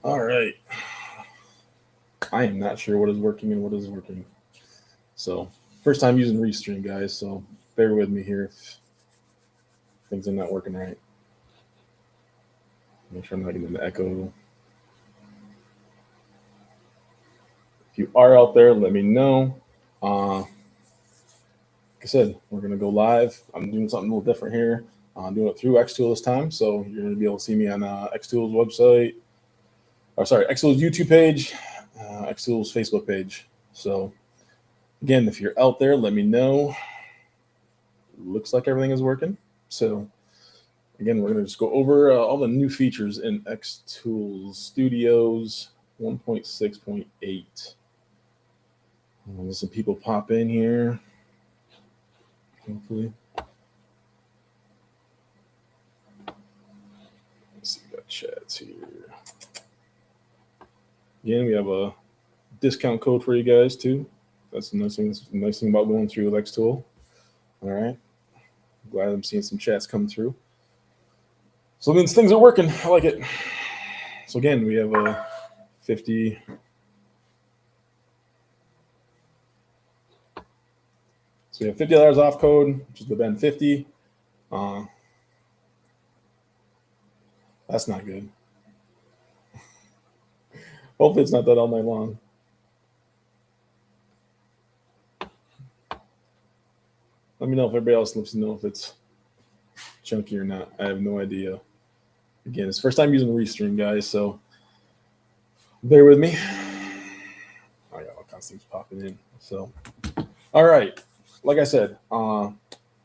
All right. I am not sure what is working and what is working. So, first time using Restream, guys. So, bear with me here if things are not working right. Make sure I'm not getting the echo. If you are out there, let me know. Like I said, we're going to go live. I'm doing something a little different here. I'm doing it through xTool this time. So, you're going to be able to see me on xTool's website. xTool's YouTube page, xTool's Facebook page. So, again, if you're out there, let me know. Looks like everything is working. So, again, we're going to just go over all the new features in xTool Studios 1.6.8. There's some people pop in here, hopefully. Let's see, we got chats here. Again, we have a discount code for you guys, too. That's the nice thing about going through with xTool. All right. Glad I'm seeing some chats come through. So it means things are working. I like it. So again, we have a 50. So we have $50 off code, which is the Ben 50. That's not good. Hopefully it's not that all night long. Let me know if everybody else lets me know if it's chunky or not. I have no idea. Again, it's first time using Restream, guys, so bear with me. I got all kinds of things popping in. So, all right. Like I said, a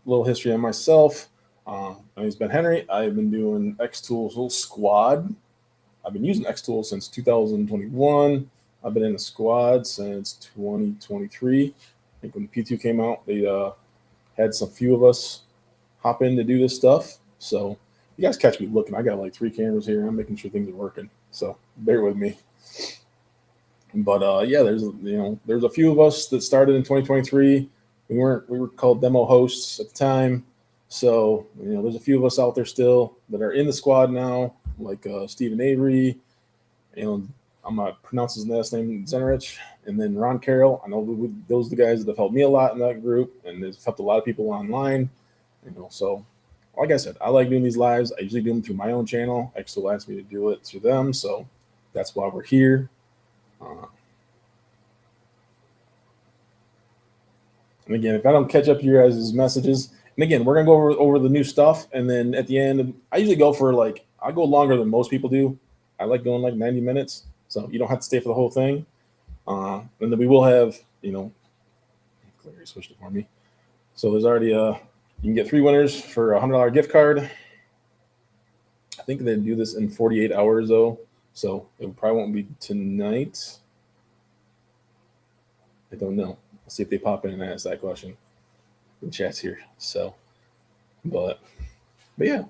little history on myself. My name is Ben Henry. I've been doing xTool's little squad. I've been using xTool since 2021. I've been in the squad since 2023. I think when the P2 came out, they had some few of us hop in to do this stuff. So you guys catch me looking. I got like 3 cameras here. I'm making sure things are working. So bear with me. But yeah, there's a few of us that started in 2023. We were called demo hosts at the time. So there's a few of us out there still that are in the squad now, like Stephen Avery. I'm not pronounce his last name, Zenrich, and then Ron Carroll. I know those are the guys that have helped me a lot in that group, and they've helped a lot of people online. So like I said, I like doing these lives. I usually do them through my own channel. xTool asked me to do it through them, so that's why we're here. And again, if I don't catch up to your guys' messages, and again, we're gonna go over the new stuff, and then at the end, I usually go for I go longer than most people do. I like going like 90 minutes, so you don't have to stay for the whole thing. And then we will have, Clary switched it for me. So there's already you can get 3 winners for a $100 gift card. I think they do this in 48 hours though, so it probably won't be tonight. I don't know. I'll see if they pop in and ask that question. The chat's here. So, but yeah.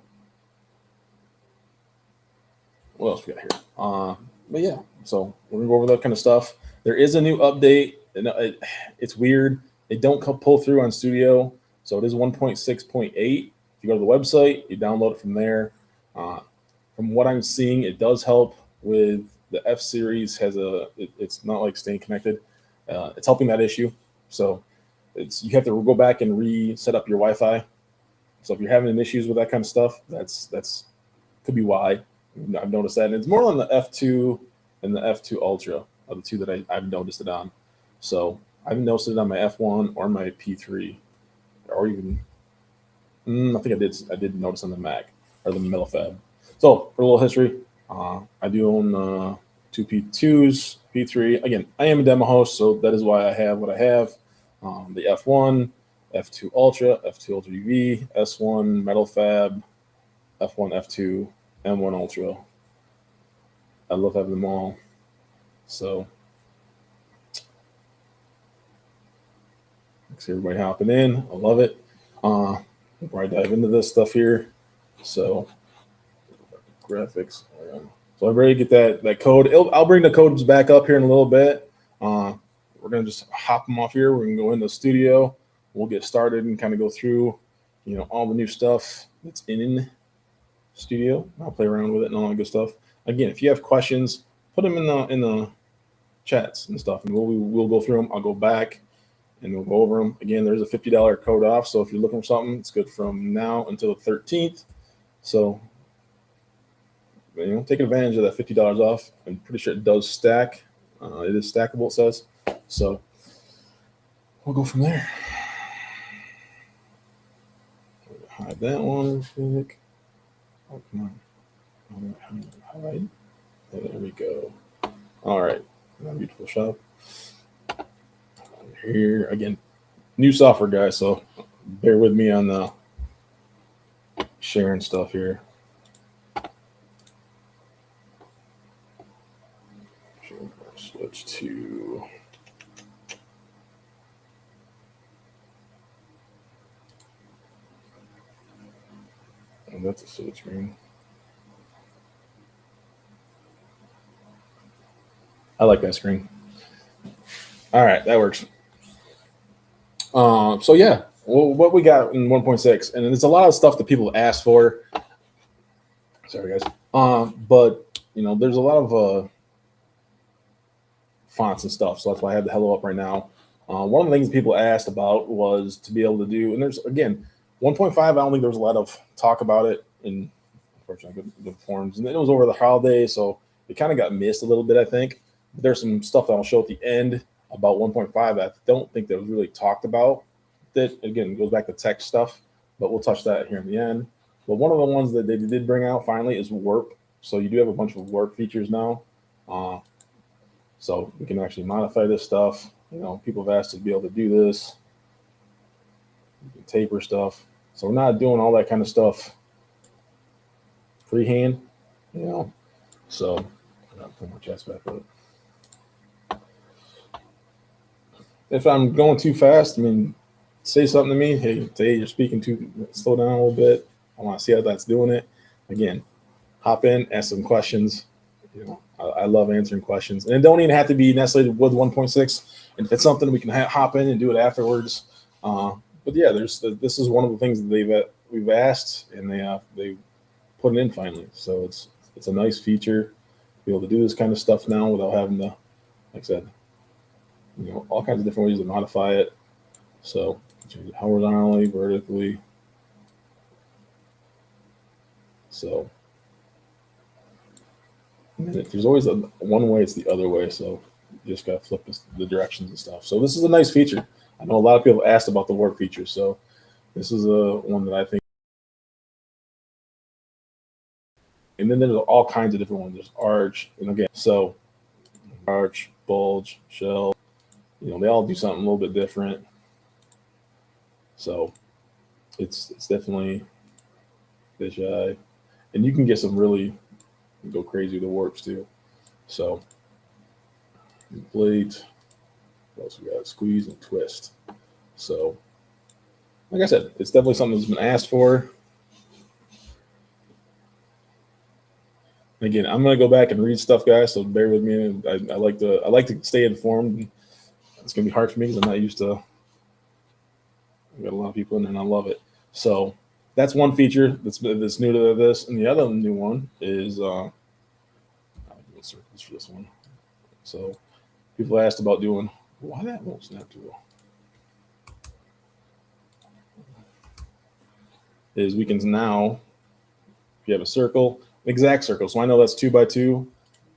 What else we got here? But yeah, so we're gonna go over that kind of stuff. There is a new update. It's weird. They don't pull through on Studio, so it is 1.6.8. If you go to the website, you download it from there. From what I'm seeing, it does help with the F series. It's not like staying connected. It's helping that issue. So you have to go back and reset up your Wi-Fi. So if you're having issues with that kind of stuff, that's could be why. I've noticed that, and it's more on the F2 and the F2 Ultra are the two that I've noticed it on. So I haven't noticed it on my F1 or my P3, or even I think I did notice on the Mac or the Metal Fab. So for a little history, I do own 2 P2s, P3. Again, I am a demo host, so that is why I have what I have. The F1, F2 Ultra, F2 Ultra UV, S1 Metal Fab, F1, F2, M1 Ultra. I love having them all. So, see everybody hopping in. I love it. Before I dive into this stuff here, so graphics. So everybody get that code. I'll bring the codes back up here in a little bit. We're gonna just hop them off here. We're gonna go into the studio. We'll get started and kind of go through, all the new stuff that's in studio. I'll play around with it and all that good stuff. Again, if you have questions, put them in the chats and stuff, and we'll go through them. I'll go back and we'll go over them again. There's a $50 code off, so if you're looking for something, it's good from now until the 13th. So taking advantage of that $50 off. I'm pretty sure it does stack. It is stackable, it says. So we'll go from there. Hide that one real quick. Oh, come on. Hide. There we go. All right. My beautiful shop. Here again, new software, guys. So bear with me on the sharing stuff here. Switch to and that's a switch screen. I like that screen. All right, that works. So yeah, well, what we got in 1.6, and there's a lot of stuff that people ask for. Sorry, guys. But there's a lot of fonts and stuff, so that's why I have the hello up right now. One of the things people asked about was to be able to do, and there's again 1.5. I don't think there was a lot of talk about it in, unfortunately, the forums, and it was over the holiday, so it kind of got missed a little bit, I think. But there's some stuff that I'll show at the end about 1.5 I don't think that was really talked about. That again goes back to text stuff, but we'll touch that here in the end. But one of the ones that they did bring out finally is warp. So you do have a bunch of warp features now. So we can actually modify this stuff. People have asked us to be able to do this. You can taper stuff. So we're not doing all that kind of stuff freehand, So I'm gonna put my chest back up. If I'm going too fast, say something to me. Hey, today you're speaking too, slow down a little bit. I want to see how that's doing it. Again, hop in, ask some questions. I love answering questions, and it don't even have to be necessarily with 1.6. And if it's something we can hop in and do it afterwards. But yeah, this is one of the things that we've asked, and they put it in finally. So it's a nice feature to be able to do this kind of stuff now without having to, like I said, all kinds of different ways to modify it. So change it horizontally, vertically. So and if there's always one way, it's the other way. So you just got to flip the directions and stuff. So this is a nice feature. I know a lot of people asked about the warp feature. So this is one that I think. And then there's all kinds of different ones. There's arch, and again, so arch, bulge, shell. They all do something a little bit different. So it's definitely fisheye, and you can get some really go crazy with the warps too. So plate. What else we got? Squeeze and twist. So like I said, it's definitely something that's been asked for. Again, I'm gonna go back and read stuff, guys. So bear with me. I like to stay informed. It's gonna be hard for me because I'm not used to. I've got a lot of people in there, and I love it. So that's one feature that's new to this, and the other new one is I'll do circles for this one. So people asked about doing why that won't snap too well. Is we can now, if you have a circle, exact circle. So I know that's 2x2.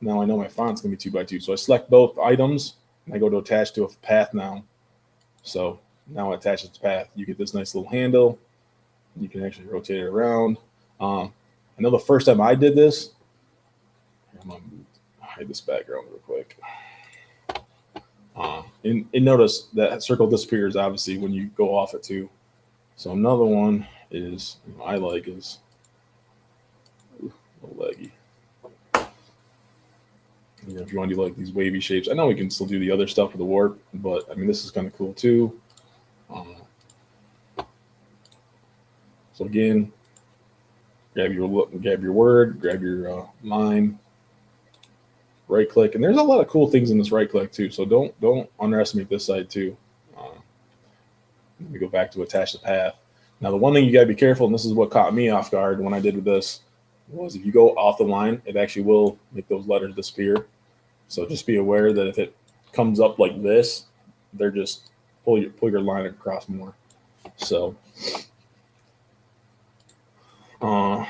Now I know my font's gonna be 2x2. So I select both items and I go to attach to a path now. So now I attach it to path. You get this nice little handle. You can actually rotate it around. I know the first time I did this, I'm gonna hide this background real quick. And notice that circle disappears obviously when you go off it too. So another one is I like is a little leggy. If you want to do like these wavy shapes, I know we can still do the other stuff with the warp, but I mean this is kind of cool too. So again, grab your word, grab your line, right click, and there's a lot of cool things in this right click too. So don't underestimate this side too. Let me go back to attach the path. Now the one thing you gotta be careful, and this is what caught me off guard when I did with this, was if you go off the line, it actually will make those letters disappear. So just be aware that if it comes up like this, they're just pull your line across more. So I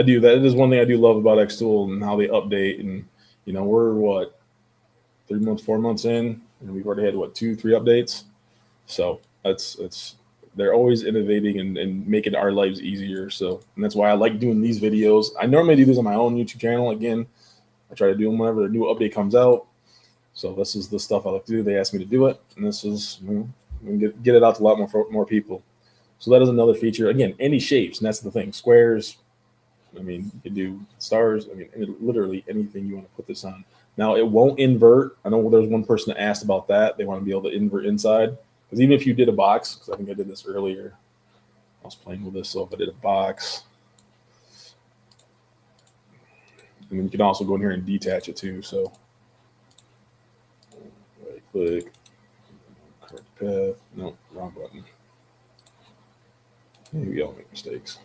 do that. It is one thing I do love about xTool and how they update. And we're what, 3 months, 4 months in, and we've already had what, 2, 3 updates. So it's they're always innovating and making our lives easier. So, and that's why I like doing these videos. I normally do these on my own YouTube channel. Again, I try to do them whenever a new update comes out. So this is the stuff I like to do. They asked me to do it, and this is get it out to a lot more people. So that is another feature. Again, any shapes, and that's the thing. Squares. I mean, you can do stars. I mean, literally anything you want to put this on. Now, it won't invert. I know there's one person that asked about that. They want to be able to invert inside. Because even if you did a box, because I think I did this earlier. I was playing with this, so if I did a box. And then you can also go in here and detach it too. So right click, correct path. No, wrong button. Here we go, make mistakes.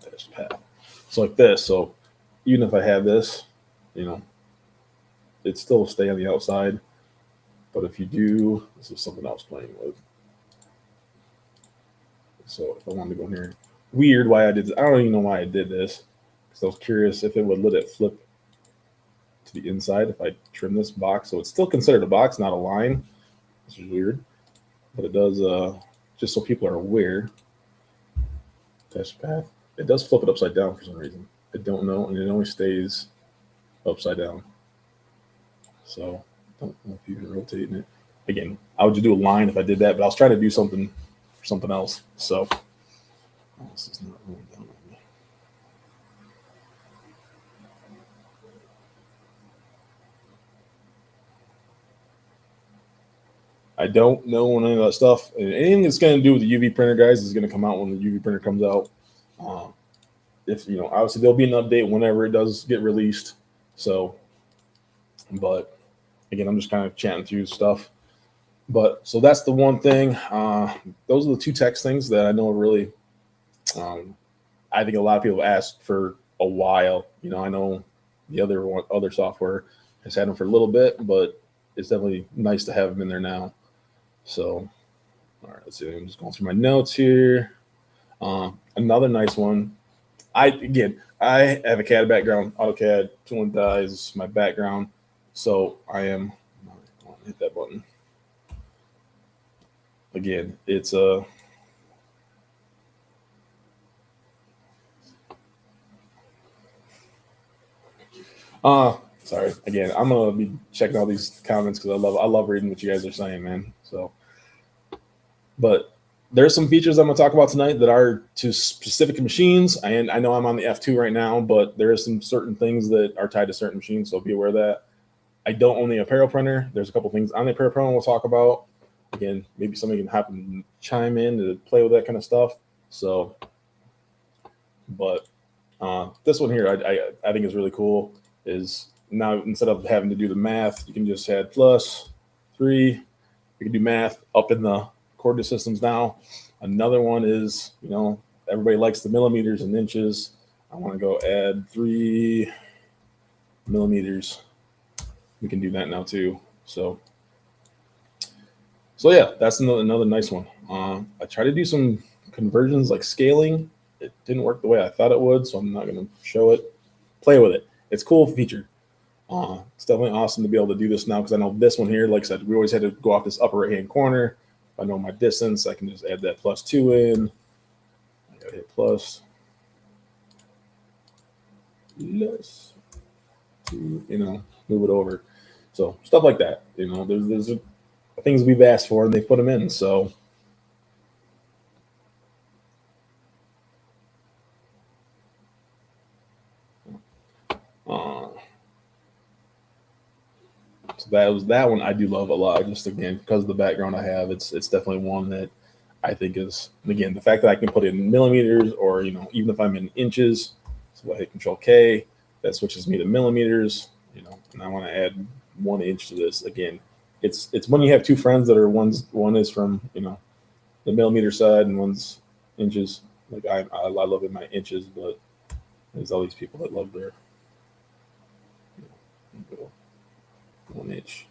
Attach path. So like this. So even if I have this, it still stay on the outside. But if you do, this is something I was playing with. So if I wanted to go in here, weird why I did this. I don't even know why I did this, because I was curious if it would let it flip to the inside if I trim this box. So it's still considered a box, not a line, which is weird. But it does, just so people are aware, attach path. It does flip it upside down for some reason. I don't know, and it only stays upside down. So I don't know if you can rotate it. Again, I would just do a line if I did that, but I was trying to do something else. So this is not going down on me. I don't know any of that stuff. Anything that's going to do with the UV printer, guys, is going to come out when the UV printer comes out. If obviously there'll be an update whenever it does get released. So, but again, I'm just kind of chatting through stuff. But so that's the one thing. Those are the 2 text things that I know are really. I think a lot of people have asked for a while. I know the other software has had them for a little bit, but it's definitely nice to have them in there now. So, all right, let's see. I'm just going through my notes here. Another nice one. I have a CAD background. AutoCAD, tool and dies is my background. So I am. I'll hit that button. Again, it's a. Sorry. Again, I'm gonna be checking all these comments because I love reading what you guys are saying, man. So, but there's some features I'm gonna talk about tonight that are to specific machines. And I know I'm on the F2 right now, but there are some certain things that are tied to certain machines, so be aware of that. I don't own the apparel printer. There's a couple things on the apparel printer we'll talk about. Again, maybe somebody can happen and chime in to play with that kind of stuff. So, but this one here, I think is really cool. Is now instead of having to do the math, you can just add +3. You can do math up in the coordinate systems now. Another one is, everybody likes the millimeters and inches. I want to go add 3 millimeters. We can do that now too. So yeah, that's another nice one. I tried to do some conversions like scaling. It didn't work the way I thought it would, so I'm not going to show it. Play with it. It's a cool feature. It's definitely awesome to be able to do this now, because I know this one here, like I said, we always had to go off this upper right-hand corner. If I know my distance, I can just add that +2 in. I got to hit +2, move it over. So stuff like that. There's things we've asked for and they put them in. So that one I do love a lot. Just again, because of the background I have, it's definitely one that I think is, again, the fact that I can put it in millimeters, or even if I'm in inches. So I hit Control K, that switches me to millimeters. And I want to add 1 inch to this. Again, it's when you have 2 friends that are one is from the millimeter side and one's inches. Like I love it in my inches, but there's all these people that love their 1 inch.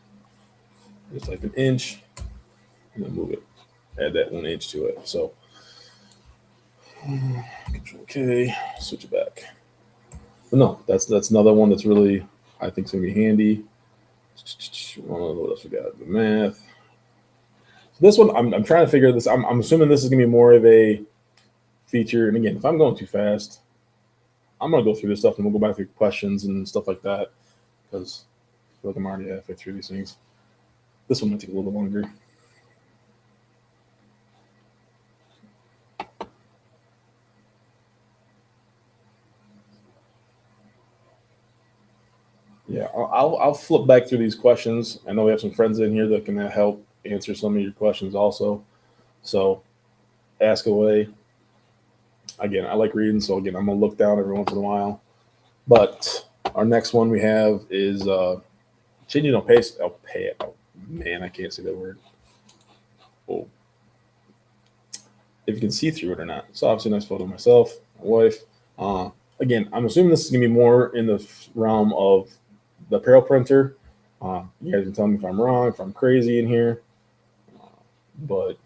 Just like an inch, and then move it. Add that 1 inch to it. So Control K, switch it back. But no, that's another one that's really, I think, is gonna be handy. What else we got? The math. So this one, I'm trying to figure this. I'm assuming this is gonna be more of a feature. And again, if I'm going too fast, I'm gonna go through this stuff and we'll go back through questions and stuff like that because I feel like I'm already halfway through these things. This one might take a little bit longer. Yeah, I'll flip back through these questions. I know we have some friends in here that can help answer some of your questions also. So ask away. Again, I like reading, so again, I'm gonna look down every once in a while. But our next one we have is changing pace. Oh man, I can't say that word. Oh, if you can see through it or not. So obviously, a nice photo of myself, my wife. Again, I'm assuming this is gonna be more in the realm of the apparel printer. You guys can tell me if I'm wrong, if I'm crazy in here. But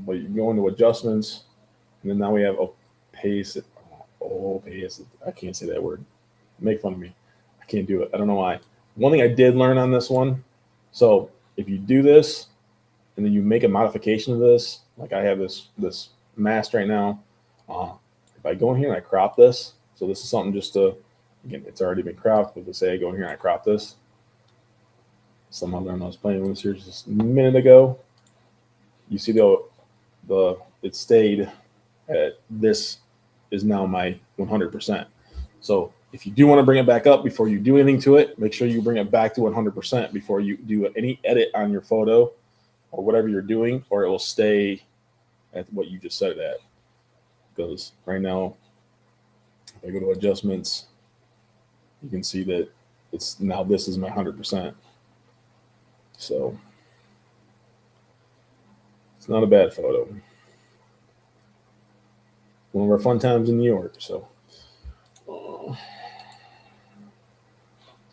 you go into adjustments, and then now we have pace. Oh, pace. I can't say that word. Make fun of me. I can't do it. I don't know why. One thing I did learn on this one. So if you do this, and then you make a modification of this, like I have this mask right now. If I go in here and I crop this, so this is something just to, again, it's already been cropped, but to say I go in here and I crop this. Somehow I was playing with this here just a minute ago. You see it stayed at this is now my 100%. So if you do want to bring it back up before you do anything to it, make sure you bring it back to 100% before you do any edit on your photo or whatever you're doing, or it will stay at what you just set it at. Because right now, if I go to adjustments, you can see that it's now this is my 100%. So it's not a bad photo. One of our fun times in New York. So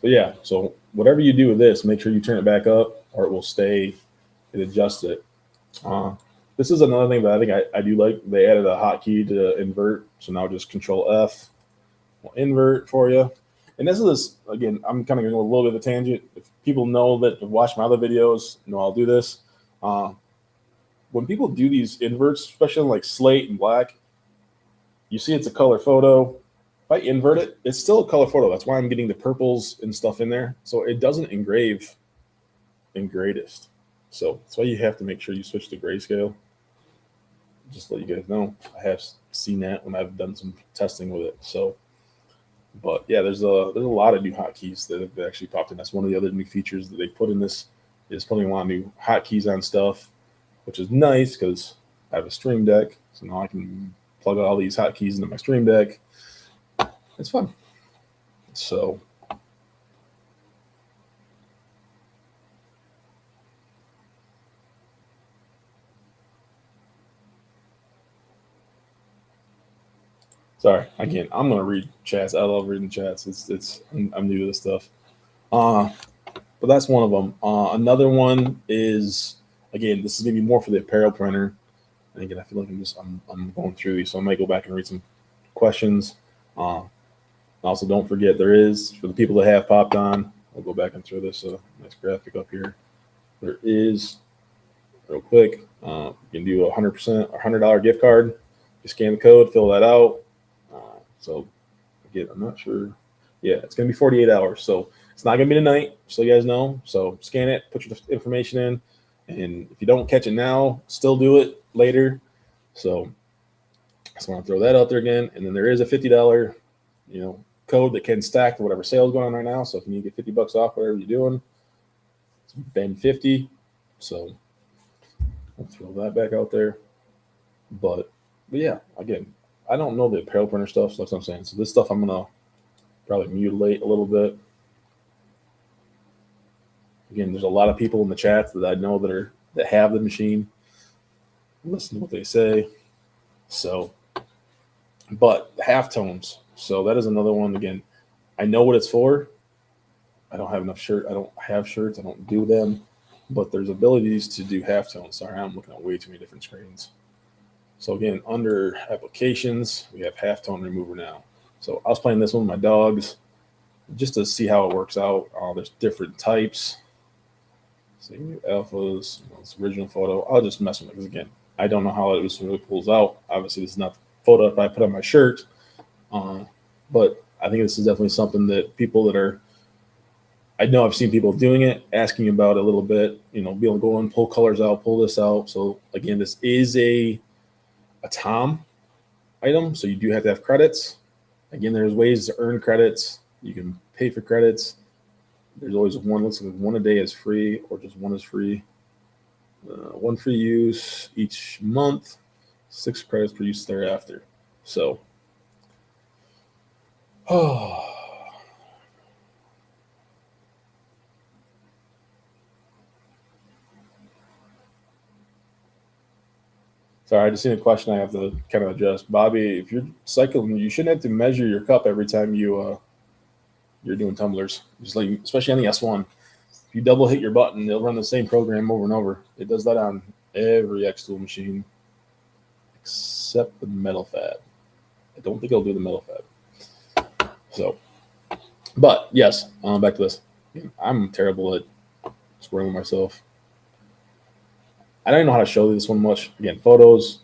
yeah. So whatever you do with this, make sure you turn it back up, or it will stay. It adjusts it. This is another thing that I think I do like. They added a hotkey to invert. So now just Control F will invert for you. And this is, again, I'm kind of going to go a little bit of a tangent. If people know that have watched my other videos, know I'll do this. When people do these inverts, especially like slate and black, you see it's a color photo. If I invert it, it's still a color photo. That's why I'm getting the purples and stuff in there. So it doesn't engrave in greatest. So that's why you have to make sure you switch to grayscale. Just let you guys know. I have seen that when I've done some testing with it. So, but yeah, there's a lot of new hotkeys that have actually popped in. That's one of the other new features that they put in this, is putting a lot of new hotkeys on stuff, which is nice because I have a Stream Deck. So now I can plug all these hotkeys into my Stream Deck. It's fun. So sorry, again, I'm gonna read chats. I love reading chats. I'm new to this stuff. But that's one of them. Another one is, again, this is gonna be more for the apparel printer. And again, I feel like I'm going through these, so I might go back and read some questions. Also, don't forget, there is, for the people that have popped on, I'll go back and throw this nice graphic up here. There is, real quick, you can do a 100% or $100 gift card. You scan the code, fill that out. So again, I'm not sure. Yeah, it's going to be 48 hours. So it's not going to be tonight, so you guys know. So scan it, put your information in. And if you don't catch it now, still do it later. So I just want to throw that out there again. And then there is a $50, code that can stack for whatever sale is going on right now. So if you need to get $50 off whatever you're doing, it's been 50. So I'll throw that back out there. But yeah, again, I don't know the apparel printer stuff, so that's what I'm saying. So this stuff I'm gonna probably mutilate a little bit. Again, there's a lot of people in the chats that I know that have the machine. Listen to what they say. So, but halftones. So that is another one. Again, I know what it's for. I don't have enough shirt. I don't have shirts. I don't do them, but there's abilities to do halftone. Sorry, I'm looking at way too many different screens. So again, under applications, we have halftone remover now. So I was playing this one with my dogs just to see how it works out. There's different types. So you can do alphas, it's original photo. I'll just mess with it because again, I don't know how this really pulls out. Obviously, this is not the photo that I put on my shirt, but I think this is definitely something that people that are, I know I've seen people doing it, asking about it a little bit, be able to go and pull colors out, pull this out. So again, this is a Tom item, so you do have to have credits. Again, there's ways to earn credits. You can pay for credits. There's always one. Looks like one a day is free, or just one is free. One free use each month, 6 credits per use thereafter. So, sorry, I just seen a question I have to kind of address. Bobby, if you're cycling, you shouldn't have to measure your cup every time you're doing tumblers. Just like, especially on the S1. If you double hit your button, it'll run the same program over and over. It does that on every xTool machine except the metal fab. I don't think it'll do the metal fab. So, but yes, back to this. I'm terrible at squaring with myself. I don't even know how to show this one much. Again, photos.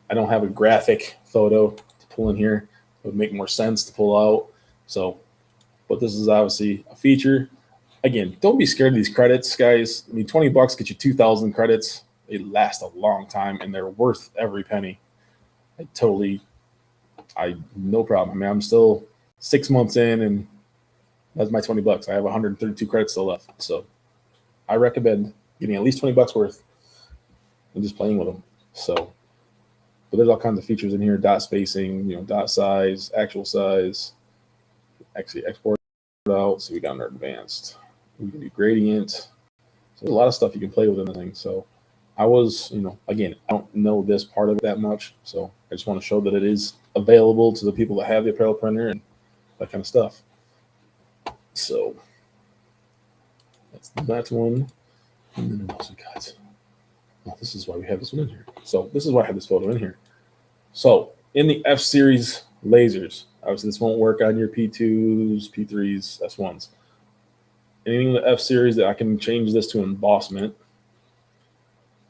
I don't have a graphic photo to pull in here. It would make more sense to pull out. So, but this is obviously a feature. Again, don't be scared of these credits, guys. I mean, $20 gets you 2,000 credits. They last a long time, and they're worth every penny. No problem. I mean, I'm still 6 months in, and that's my $20. I have 132 credits still left. So I recommend getting at least $20 worth and just playing with them. So, but there's all kinds of features in here: dot spacing, dot size, actual size. Actually, export out. So we got our advanced. We can do gradient. So there's a lot of stuff you can play with in the thing. So I was, again, I don't know this part of it that much. So I just want to show that it is available to the people that have the apparel printer and that kind of stuff. So that's that one. And then what else we got? Oh, this is why we have this one in here. So this is why I have this photo in here. So in the F series lasers, obviously this won't work on your P2s, P3s, S1s. Anything in the F series that I can change this to embossment.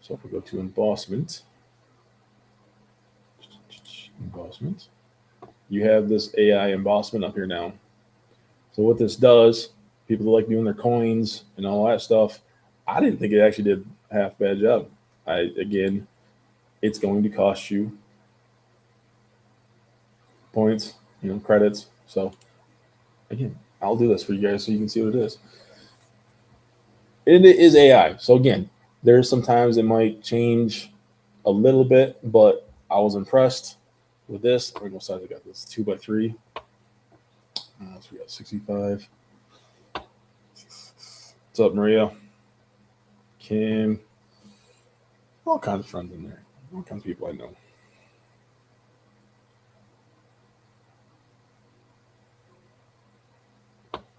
So if we go to embossment, you have this AI embossment up here now. So what this does, people that like doing their coins and all that stuff, I didn't think it actually did a half bad job. Again, it's going to cost you points, credits. So again, I'll do this for you guys so you can see what it is. It is AI. So again, there's sometimes it might change a little bit, but I was impressed with this. I don't know what size I got this 2x3. So we got 65. What's up, Maria? Kim. All kinds of friends in there. All kinds of people I know.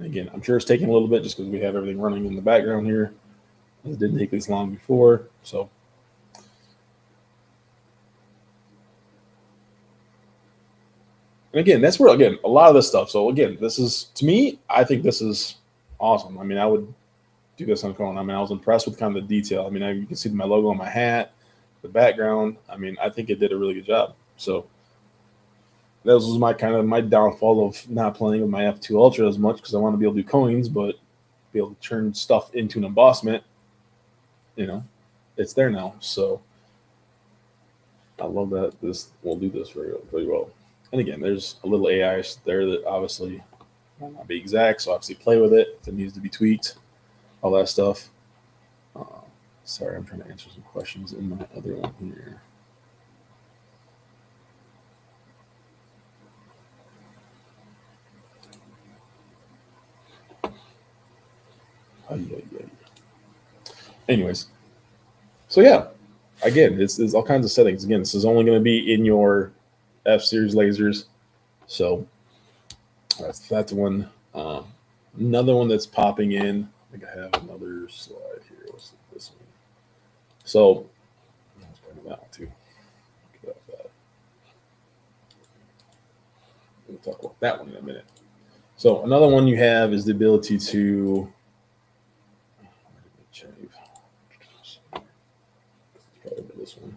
Again, I'm sure it's taking a little bit just because we have everything running in the background here. It didn't take this long before, so. And again, that's where, a lot of this stuff. So again, this is, to me, I think this is awesome. I mean, I would do this on phone. I mean, I was impressed with kind of the detail. I mean, you can see my logo on my hat, the background. I mean, I think it did a really good job. So that was my downfall of not playing with my F2 Ultra as much because I want to be able to do coins, but be able to turn stuff into an embossment. It's there now. So I love that this will do this very, very well. And again, there's a little AI there that obviously might not be exact. So obviously play with it if it needs to be tweaked, all that stuff. Sorry, I'm trying to answer some questions in my other one here. Anyways, so yeah, again, there's all kinds of settings. Again, this is only going to be in your F series lasers. So that's one. Another one that's popping in. I think I have another slide here. Let's look at this one. So let's bring that one too. Get off that. We'll talk about that one in a minute. So another one you have is the ability to this one.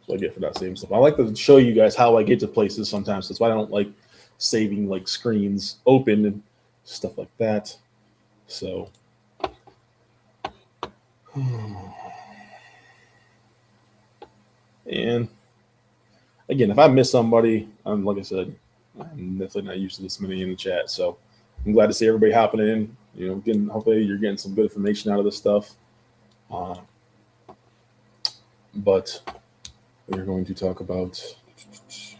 So I get for that same stuff. I like to show you guys how I get to places sometimes. That's why I don't like saving like screens open and stuff like that. So and again, if I miss somebody, like I said, I'm definitely not used to this many in the chat. So I'm glad to see everybody hopping in. You know, hopefully you're getting some good information out of this stuff. But we're going to talk about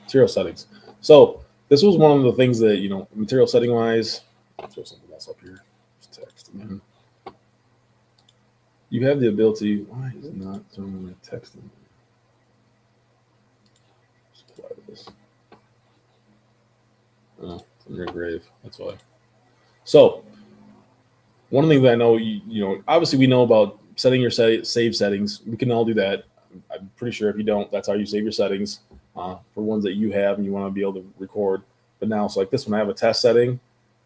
material settings. So this was one of the things that, you know, material setting wise, I'll throw something else up here. Just text again. You have the ability, why is it not throwing my text in? This. Oh, it's in your grave. That's why. So one thing that I know, you know, obviously we know about setting your save settings. We can all do that. I'm pretty sure if you don't, that's how you save your settings for ones that you have and you want to be able to record. But now, so like this one, I have a test setting.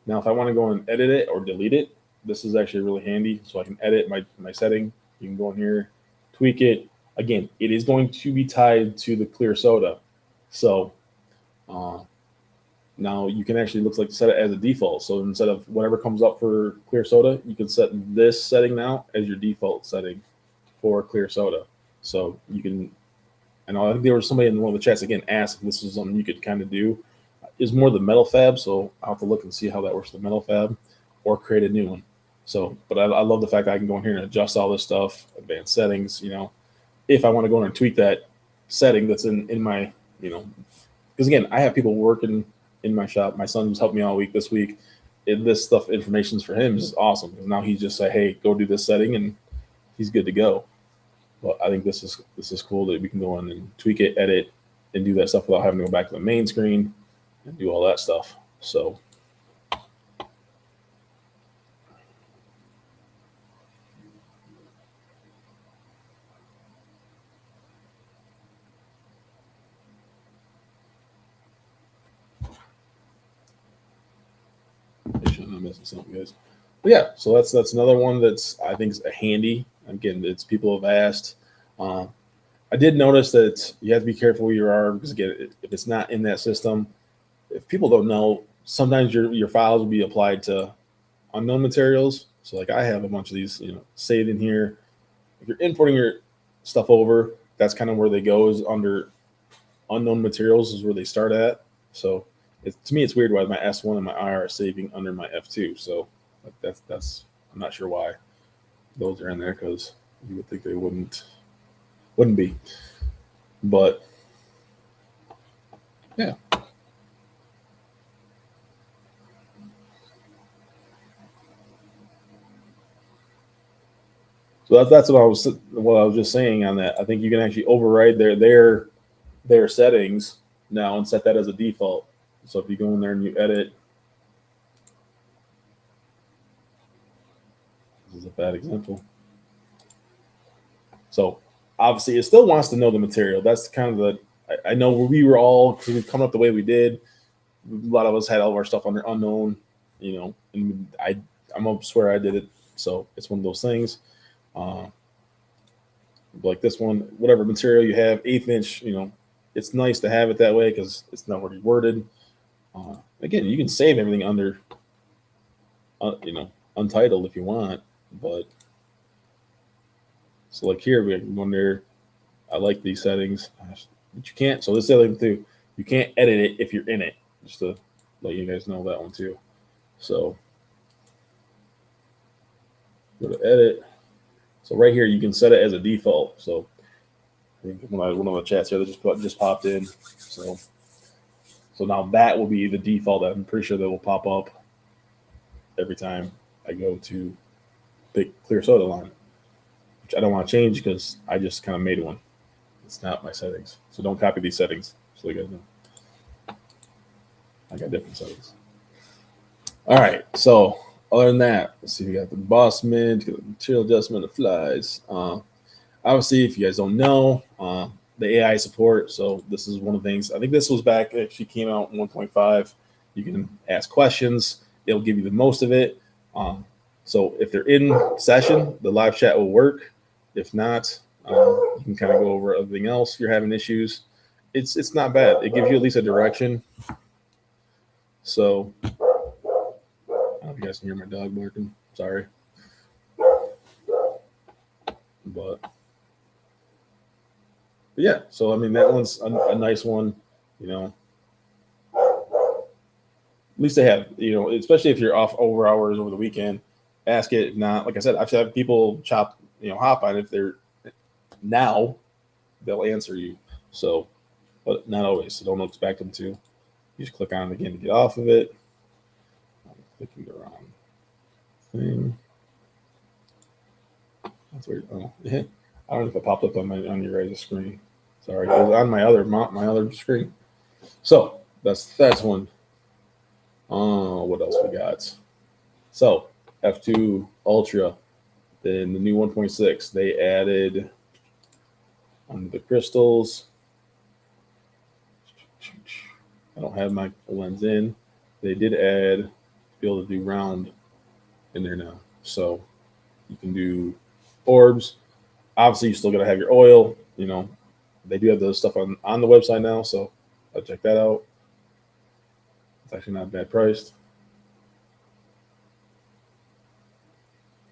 Now, if I want to go and edit it or delete it, this is actually really handy. So I can edit my setting. You can go in here, tweak it. Again, it is going to be tied to the clear soda. So now you can actually looks like set it as a default. So instead of whatever comes up for clear soda, you can set this setting now as your default setting for clear soda. So you can, and I think there was somebody in one of the chats again asked if this is something you could kind of do. Is more the metal fab, so I'll have to look and see how that works with the metal fab, or create a new one. So, but I love the fact that I can go in here and adjust all this stuff, advanced settings. You know, if I want to go in and tweak that setting that's in my, you know, because again, I have people working in my shop. My son was helping me all week this week. This stuff, information's for him is awesome because now he's just say, hey, go do this setting, and he's good to go. But I think this is cool that we can go in and tweak it, edit, and do that stuff without having to go back to the main screen and do all that stuff. So I'm missing something, guys. But yeah, so that's another one that's I think is handy. Again, it's people have asked. I did notice that you have to be careful where you are because again, if it's not in that system, if people don't know, sometimes your files will be applied to unknown materials. So like I have a bunch of these, you know, saved in here. If you're importing your stuff over, that's kind of where they go is under unknown materials is where they start at. So to me, it's weird why my S1 and my IR are saving under my F2. So that's I'm not sure why those are in there because you would think they wouldn't be. But yeah. So that's what I was just saying on that. I think you can actually override their settings now and set that as a default. So if you go in there and you edit, this is a bad example. So obviously it still wants to know the material. That's kind of I know we were all coming up the way we did. A lot of us had all of our stuff under unknown, you know, and I'm gonna swear I did it. So it's one of those things. Like this one, whatever material you have, 1/8 inch, you know, it's nice to have it that way because it's not already worded. Again, you can save everything under, you know, untitled if you want, but so like here we can go in there. I like these settings, but you can't. So this is the other thing too. You can't edit it if you're in it. Just to let you guys know that one too. So go to edit. So right here you can set it as a default. So I think one of the chats here that just popped in. So now that will be the default. I'm pretty sure that will pop up every time I go to pick clear soda line, which I don't want to change because I just kind of made one. It's not my settings. So don't copy these settings. So you guys know. I got different settings. All right. So other than that, let's see. We got the boss mid, the material adjustment, the flies. Obviously, if you guys don't know, the AI support. So this is one of the things. I think this was back actually came out in 1.5. You can ask questions. It'll give you the most of it. So if they're in session, the live chat will work. If not, you can kind of go over everything else. If you're having issues, it's not bad. It gives you at least a direction. So I don't know if you guys can hear my dog barking. Sorry, but yeah. So I mean, that one's a nice one. You know, at least they have. You know, especially if you're off over hours over the weekend, ask it. If not, like I said, I've had people hop on it. If they're now, they'll answer you. So, but not always. So don't expect them to. You just click on it again to get off of it. I'm clicking the wrong thing. That's weird. Oh, yeah. I don't know if it popped up on your guys' screen. Sorry, it was on my other screen. So that's one. What else we got? So F2 Ultra, then the new 1.6. They added on the crystals. I don't have my lens in. They did add to be able to do round in there now. So you can do orbs. Obviously, you still got to have your oil. You know, they do have those stuff on the website now. So I'll check that out. It's actually not bad priced.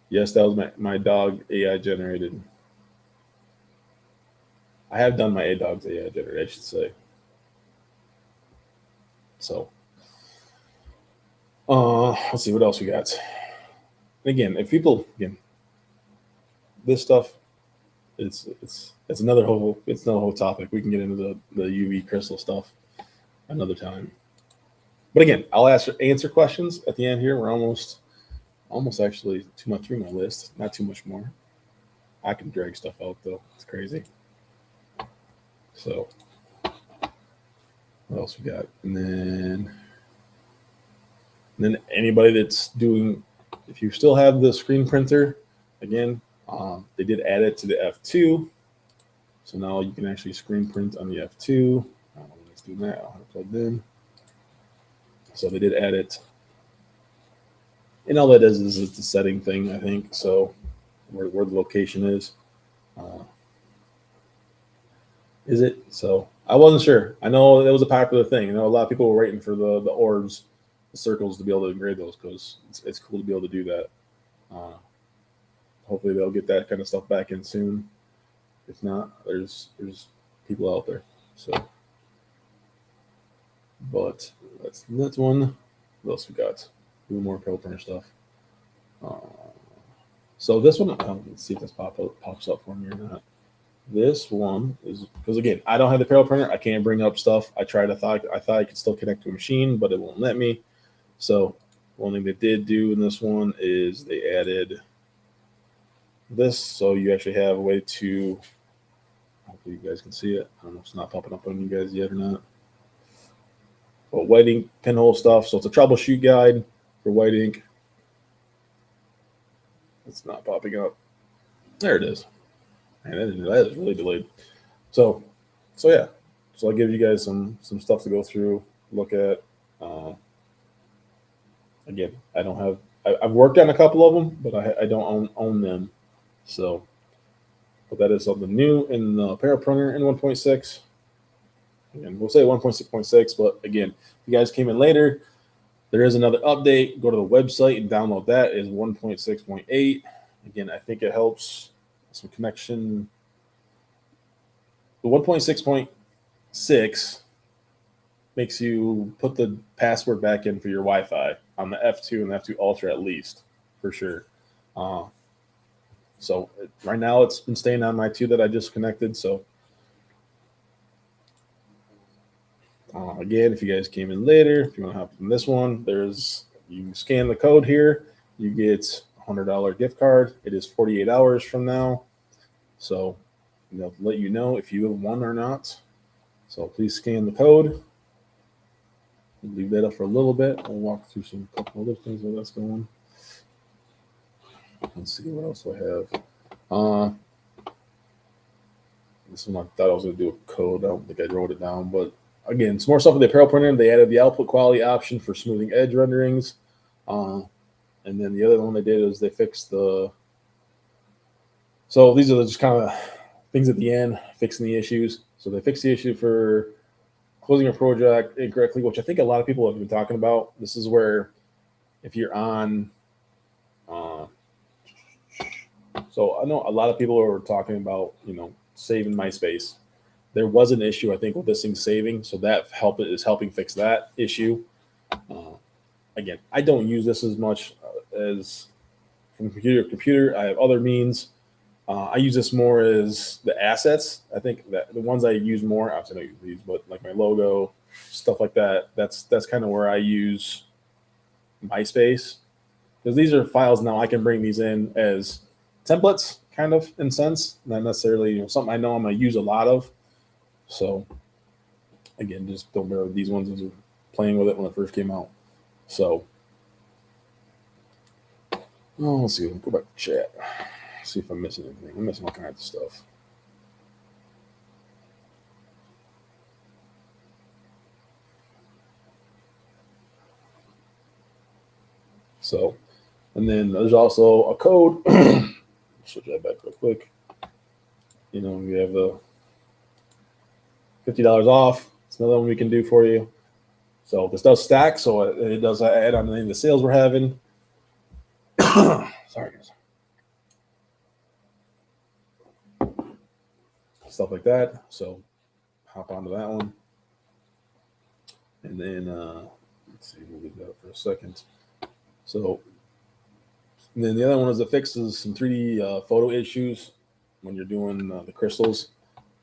Yes, that was my dog AI generated. I have done my dog's AI generated, I should say. So, let's see what else we got. Again, if people this stuff, it's another whole topic. We can get into the UV crystal stuff another time. But again, I'll answer questions at the end here. We're almost actually too much through my list. Not too much more. I can drag stuff out though. It's crazy. So what else we got? And then anybody that's doing, if you still have the screen printer, again, they did add it to the F2. So now you can actually screen print on the F2. Let's do that. I'll have it plugged in. So they did add it. And all that is it's a setting thing, I think. So where the location is. Is it? So I wasn't sure. I know that was a popular thing. You know, a lot of people were waiting for the orbs, the circles to be able to engrave those because it's cool to be able to do that. Hopefully they'll get that kind of stuff back in soon. If not, there's people out there. So, but that's one. What else we got? Do more Pro Printer stuff. So this one, let's see if this pops up for me or not. This one is because again, I don't have the Pro Printer. I can't bring up stuff. I thought I could still connect to a machine, but it won't let me. So one thing they did do in this one is they added this, so you actually have a way to. Hopefully you guys can see it. I don't know if it's not popping up on you guys yet or not. But white ink pinhole stuff. So it's a troubleshoot guide for white ink. It's not popping up. There it is. Man, that is really delayed. So yeah. So I'll give you guys some stuff to go through, look at. Again, I don't have. I've worked on a couple of them, but I don't own them. So, but that is something new in the Para Printer in 1.6. Again, we'll say 1.6.6, but again, if you guys came in later, there is another update. Go to the website and download that. It is 1.6.8. Again, I think it helps some connection. The 1.6.6 makes you put the password back in for your Wi-Fi on the F2 and the F2 Ultra at least, for sure. So right now it's been staying on my 2 that I just connected. So again, if you guys came in later, if you want to hop in this one, you scan the code here, you get $100 gift card. It is 48 hours from now. So they'll let you know if you have won or not. So please scan the code. leave that up for a little bit. I'll walk through some couple other things while that's going. Let's see what else I have. This one I thought I was going to do a code. I don't think I wrote it down, but again, some more stuff with the apparel printer. They added the output quality option for smoothing edge renderings. And then the other one they did is they fixed the. So these are just kind of things at the end, fixing the issues. So they fixed the issue for closing a project incorrectly, which I think a lot of people have been talking about. This is where if you're on. So I know a lot of people are talking about, saving MySpace. There was an issue, I think, with this thing saving. So that is helping fix that issue. Again, I don't use this as much as from computer to computer. I have other means. I use this more as the assets. I think that the ones I use more, obviously I don't use these, but like my logo, stuff like that. That's kind of where I use MySpace, because these are files now I can bring these in as templates, kind of in sense, not necessarily something I know I'm gonna use a lot of. So again, just don't bear with these ones as playing with it when it first came out. So let's see. Go back to chat. See if I'm missing anything. I'm missing all kinds of stuff. So, and then there's also a code. Switch that back real quick. We have the $50 off. It's another one we can do for you. So this does stack. So it does add on any of the sales we're having. Sorry, guys. Stuff like that. So hop onto that one. And then let's see, we'll leave that up for a second. So and then the other one is it fixes some 3D photo issues when you're doing the crystals.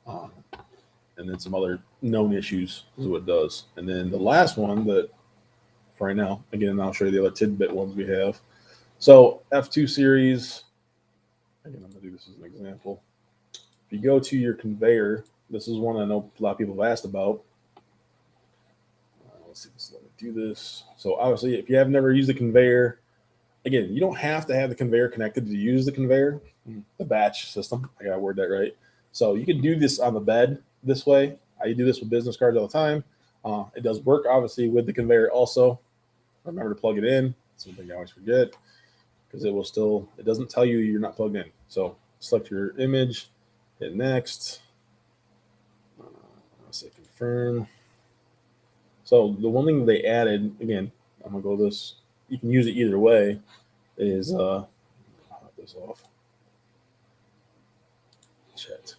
And then some other known issues is what it does. And then the last one that for right now, again, I'll show you the other tidbit ones we have. So F2 series, again, I'm gonna do this as an example. If you go to your conveyor, this is one I know a lot of people have asked about. Let's see, let me do this. So obviously, if you have never used the conveyor, again, you don't have to have the conveyor connected to use the conveyor, the batch system. I gotta word that right. So you can do this on the bed this way. I do this with business cards all the time. It does work, obviously, with the conveyor also. Remember to plug it in. That's something I always forget, because it doesn't tell you you're not plugged in. So select your image, hit next. Let's say confirm. So the one thing they added, again, I'm gonna go this. You can use it either way. Is I'll cut this off. Chat.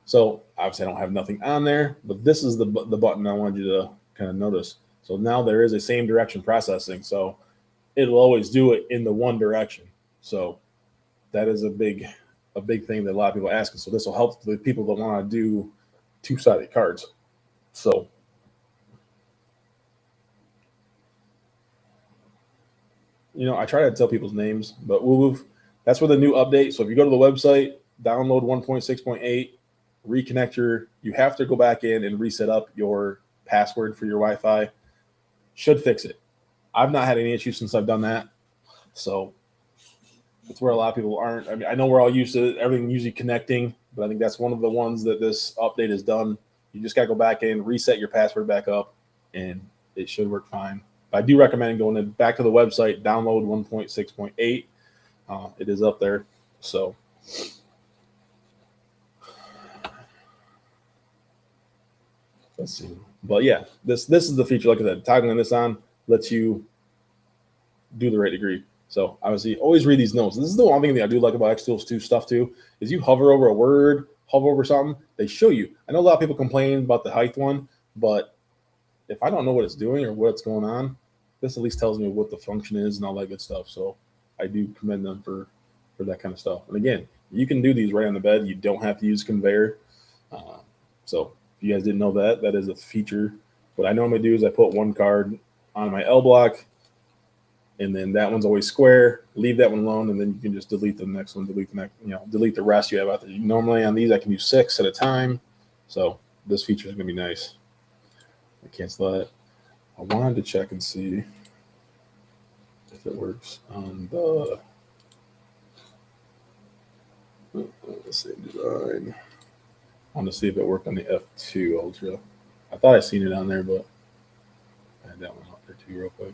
So obviously I don't have nothing on there, but this is the button I wanted you to kind of notice. So now there is a same direction processing. So it'll always do it in the one direction. So that is a big thing that a lot of people are asking. So this will help the people that want to do two-sided cards. So I try to tell people's names, but that's where the new update. So if you go to the website, download 1.6.8, reconnect you have to go back in and reset up your password for your Wi-Fi. Should fix it. I've not had any issues since I've done that. So it's where a lot of people aren't. I mean, I know we're all used to everything usually connecting, but I think that's one of the ones that this update has done. You just got to go back in, reset your password back up, and it should work fine. But I do recommend going back to the website, download 1.6.8. It is up there. So let's see. But yeah, this is the feature. Like I said, toggling this on lets you do the right degree. So obviously, always read these notes. This is the one thing that I do like about xTool's stuff too, is you hover over a word, hover over something, they show you. I know a lot of people complain about the height one, but if I don't know what it's doing or what's going on, this at least tells me what the function is and all that good stuff. So I do commend them for that kind of stuff. And again, you can do these right on the bed. You don't have to use conveyor. So if you guys didn't know that is a feature. What I normally do is I put one card on my L block, and then that one's always square. Leave that one alone, and then you can just delete the next one, delete the next, delete the rest you have out there. Normally on these, I can do 6 at a time. So this feature is gonna be nice. I cancel that. I wanted to check and see if it works on the same design. I want to see if it worked on the F2 Ultra. I thought I seen it on there, but I had that one out there too real quick.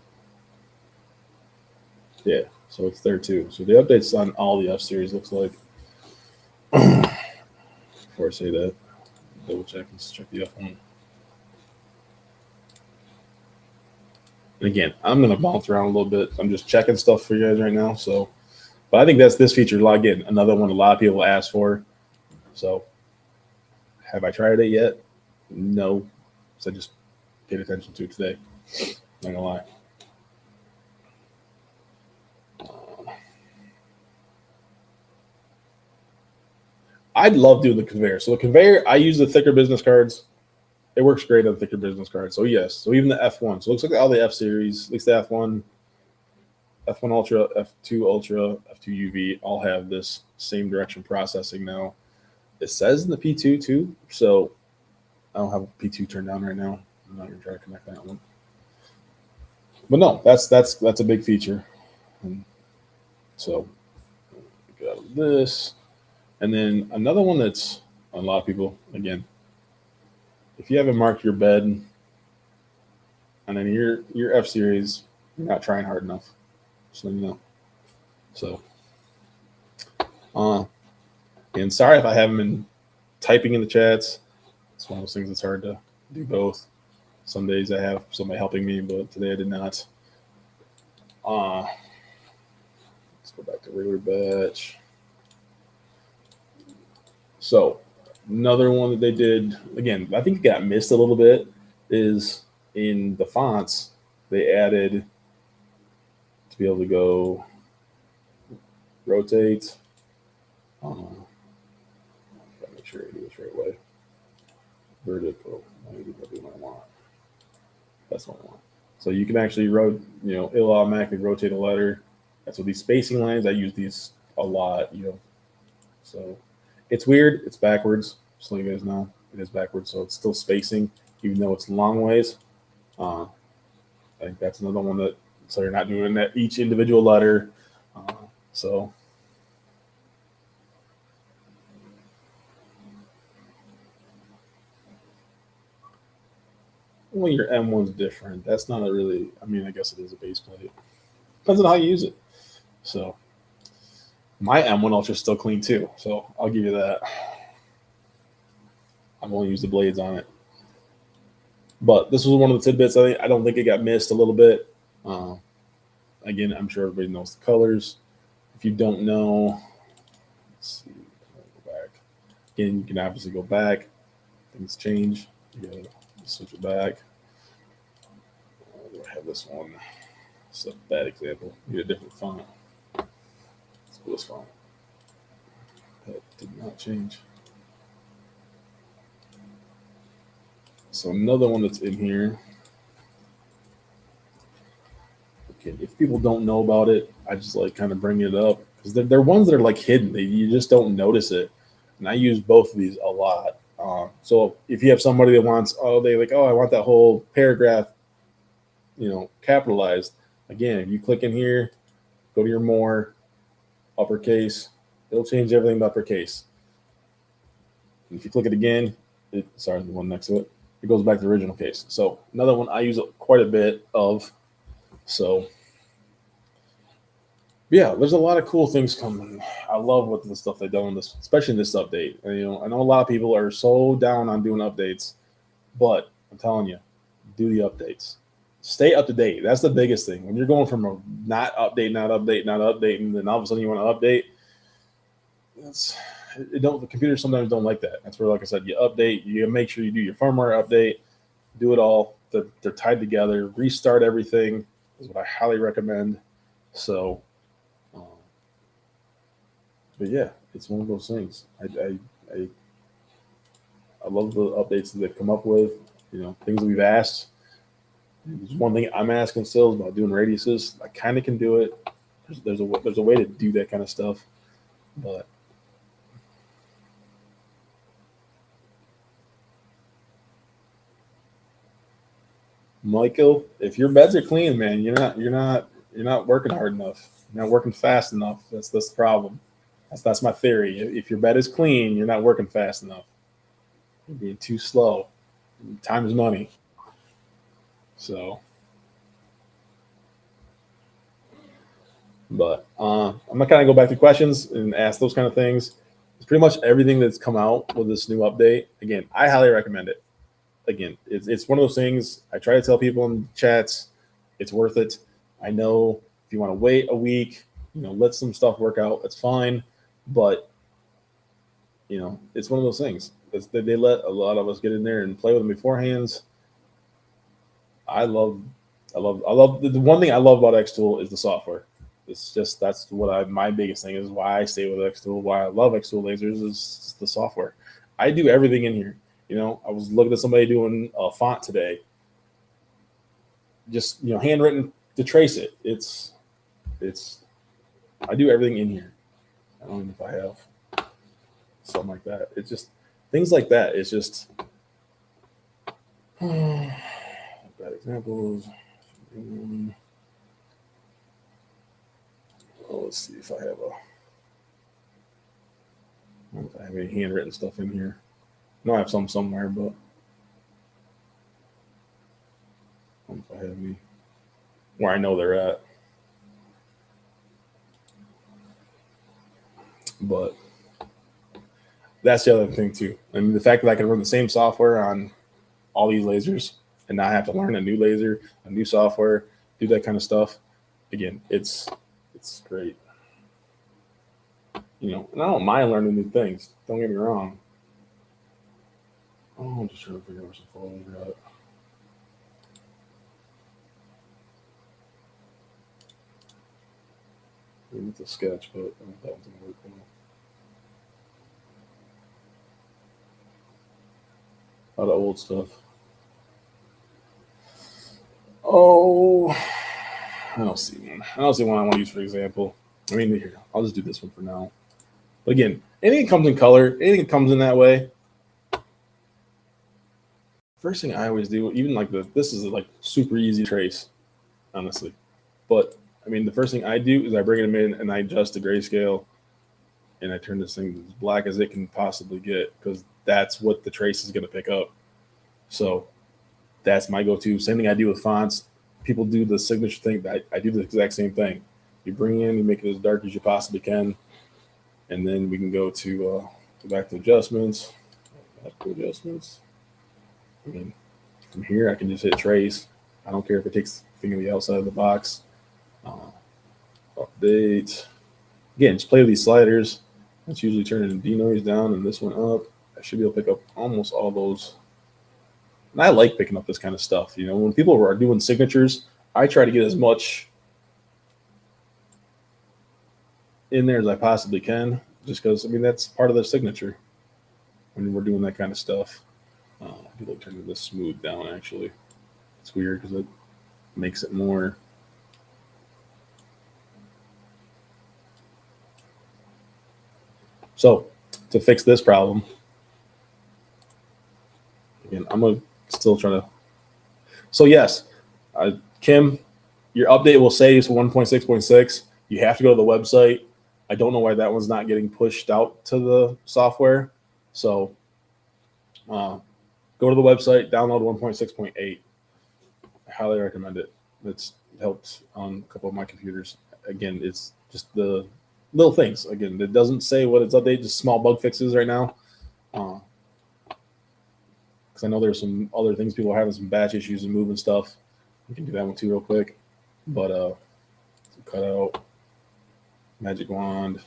Yeah, so it's there too. So the updates on all the F series looks like. Before I say that, double check. Let's check the F1. And again, I'm gonna bounce around a little bit. I'm just checking stuff for you guys right now. So, but I think that's this feature. Again, another one a lot of people ask for. So, have I tried it yet? No. So I just paid attention to it today. Not gonna lie. I'd love doing the conveyor. So the conveyor, I use the thicker business cards. It works great on thicker business cards. So yes. So even the F1. So it looks like all the F series, at least the F1, F1 Ultra, F2 Ultra, F2 UV, all have this same direction processing now. It says in the P2 too. So I don't have P2 turned on right now. I'm not gonna try to connect that one. But no, that's a big feature. And so got this. And then another one that's on a lot of people, again, if you haven't marked your bed and then your F series, you're not trying hard enough. Just let you know. So and sorry if I haven't been typing in the chats. It's one of those things that's hard to do both. Some days I have somebody helping me, but today I did not. Let's go back to regular batch. So another one that they did, again, I think it got missed a little bit, is in the fonts, they added to be able to go rotate. Gotta make sure I do this right way. Vertical. I do what I want. That's what I want. So you can actually it'll automatically rotate a letter. That's with these spacing lines. I use these a lot, So it's weird. It's backwards. Just so you guys know, it is backwards. So it's still spacing, even though it's long ways. I think that's another one that, so you're not doing that each individual letter. So well, your M1's different. That's not a really, I mean, I guess it is a base plate. Depends on how you use it. So my M1 Ultra is still clean too. So I'll give you that. I've only used the blades on it. But this was one of the tidbits. I don't think it got missed a little bit. Again, I'm sure everybody knows the colors. If you don't know, let's see. Go back. Again, you can obviously go back. Things change. You gotta switch it back. Do I have this one? It's a bad example. You get a different font. Let's go this font. That did not change. So another one that's in here. Okay, if people don't know about it, I just like kind of bring it up because they're ones that are like hidden. You just don't notice it. And I use both of these a lot. So if you have somebody that wants, I want that whole paragraph, capitalized. Again, if you click in here, go to your more, uppercase, it'll change everything to uppercase. And if you click it again, the one next to it, it goes back to the original case. So another one I use quite a bit of. So yeah, there's a lot of cool things coming. I love what the stuff they've done in this, especially in this update. And, I know a lot of people are so down on doing updates, but I'm telling you, do the updates. Stay up to date. That's the biggest thing. When you're going from a not updating, and then all of a sudden you want to update, the computers sometimes don't like that. That's where, like I said, you update, you make sure you do your firmware update, do it all. They're tied together. Restart everything is what I highly recommend. So, but yeah, it's one of those things. I love the updates that they've come up with. Things that we've asked. There's one thing I'm asking still is about doing radiuses. I kind of can do it. There's a way to do that kind of stuff, but Michael, if your beds are clean, man, you're not working hard enough. You're not working fast enough. That's the problem. That's my theory. If your bed is clean, you're not working fast enough. You're being too slow. Time is money. So, but I'm gonna kind of go back to questions and ask those kind of things. It's pretty much everything that's come out with this new update. Again, I highly recommend it. Again, it's one of those things I try to tell people in chats, it's worth it. I know if you want to wait a week, let some stuff work out, that's fine. But it's one of those things. They let a lot of us get in there and play with them beforehand. I love the one thing I love about xTool is the software. It's just that's what my biggest thing is why I stay with xTool. Why I love xTool lasers is the software. I do everything in here. I was looking at somebody doing a font today, just handwritten to trace it. It's I do everything in here. I don't know if I have something like that. It's just things like that. It's just bad examples. Let's see if I have any handwritten stuff in here. No, I have some somewhere, but I don't know if I have any where I know they're at. But that's the other thing too. I mean, the fact that I can run the same software on all these lasers and not have to learn a new laser, a new software, do that kind of stuff. Again, it's great. And I don't mind learning new things. Don't get me wrong. Oh, I'm just trying to figure out where some photos are at. Maybe it's a sketch, but I don't know if that one's gonna work well. A lot of old stuff. Oh, I don't see one. I don't see one I want to use for example. I mean, here, I'll just do this one for now. But again, anything that comes in color, anything that comes in that way. First thing I always do, even like this is like super easy to trace, honestly. But I mean, the first thing I do is I bring them in and I adjust the grayscale, and I turn this thing as black as it can possibly get because that's what the trace is going to pick up. So that's my go-to. Same thing I do with fonts. People do the signature thing. I do the exact same thing. You bring in, you make it as dark as you possibly can, and then we can go back to adjustments. Back to adjustments. I mean, from here I can just hit trace. I don't care if it takes the thing on the outside of the box. Update. Again, just play with these sliders. That's usually turning the denoise down and this one up. I should be able to pick up almost all those. And I like picking up this kind of stuff. When people are doing signatures, I try to get as much in there as I possibly can, just because, I mean, that's part of their signature when we're doing that kind of stuff. I do like turning this smooth down, actually. It's weird because it makes it more. So to fix this problem, again, I'm going to still try to. So yes, Kim, your update will say it's 1.6.6. You have to go to the website. I don't know why that one's not getting pushed out to the software. So go to the website, download 1.6.8. I highly recommend it. It's helped on a couple of my computers. Again, it's just the little things. Again, it doesn't say what it's updated, just small bug fixes right now. Because I know there's some other things people are having some batch issues and moving stuff. We can do that one too real quick. But cut out, magic wand.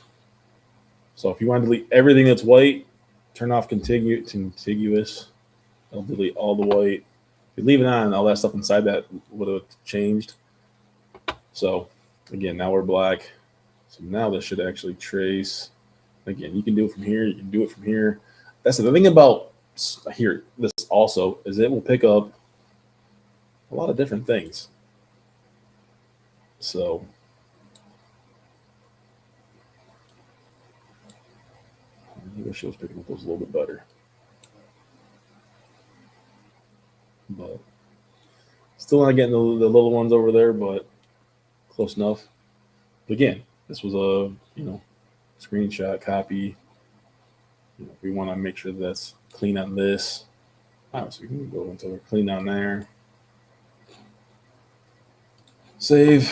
So if you want to delete everything that's white, turn off contiguous. It'll delete all the white. If you leave it on, all that stuff inside that would have changed. So again, now we're black. So now this should actually trace. Again, you can do it from here. You can do it from here. That's the thing about here. This also is it will pick up a lot of different things. So I wish it was picking up those a little bit better. But Still not getting the little ones over there, but close enough. But again, this was a screenshot copy. We want to make sure that's clean on this. So we can go into clean on there. Save.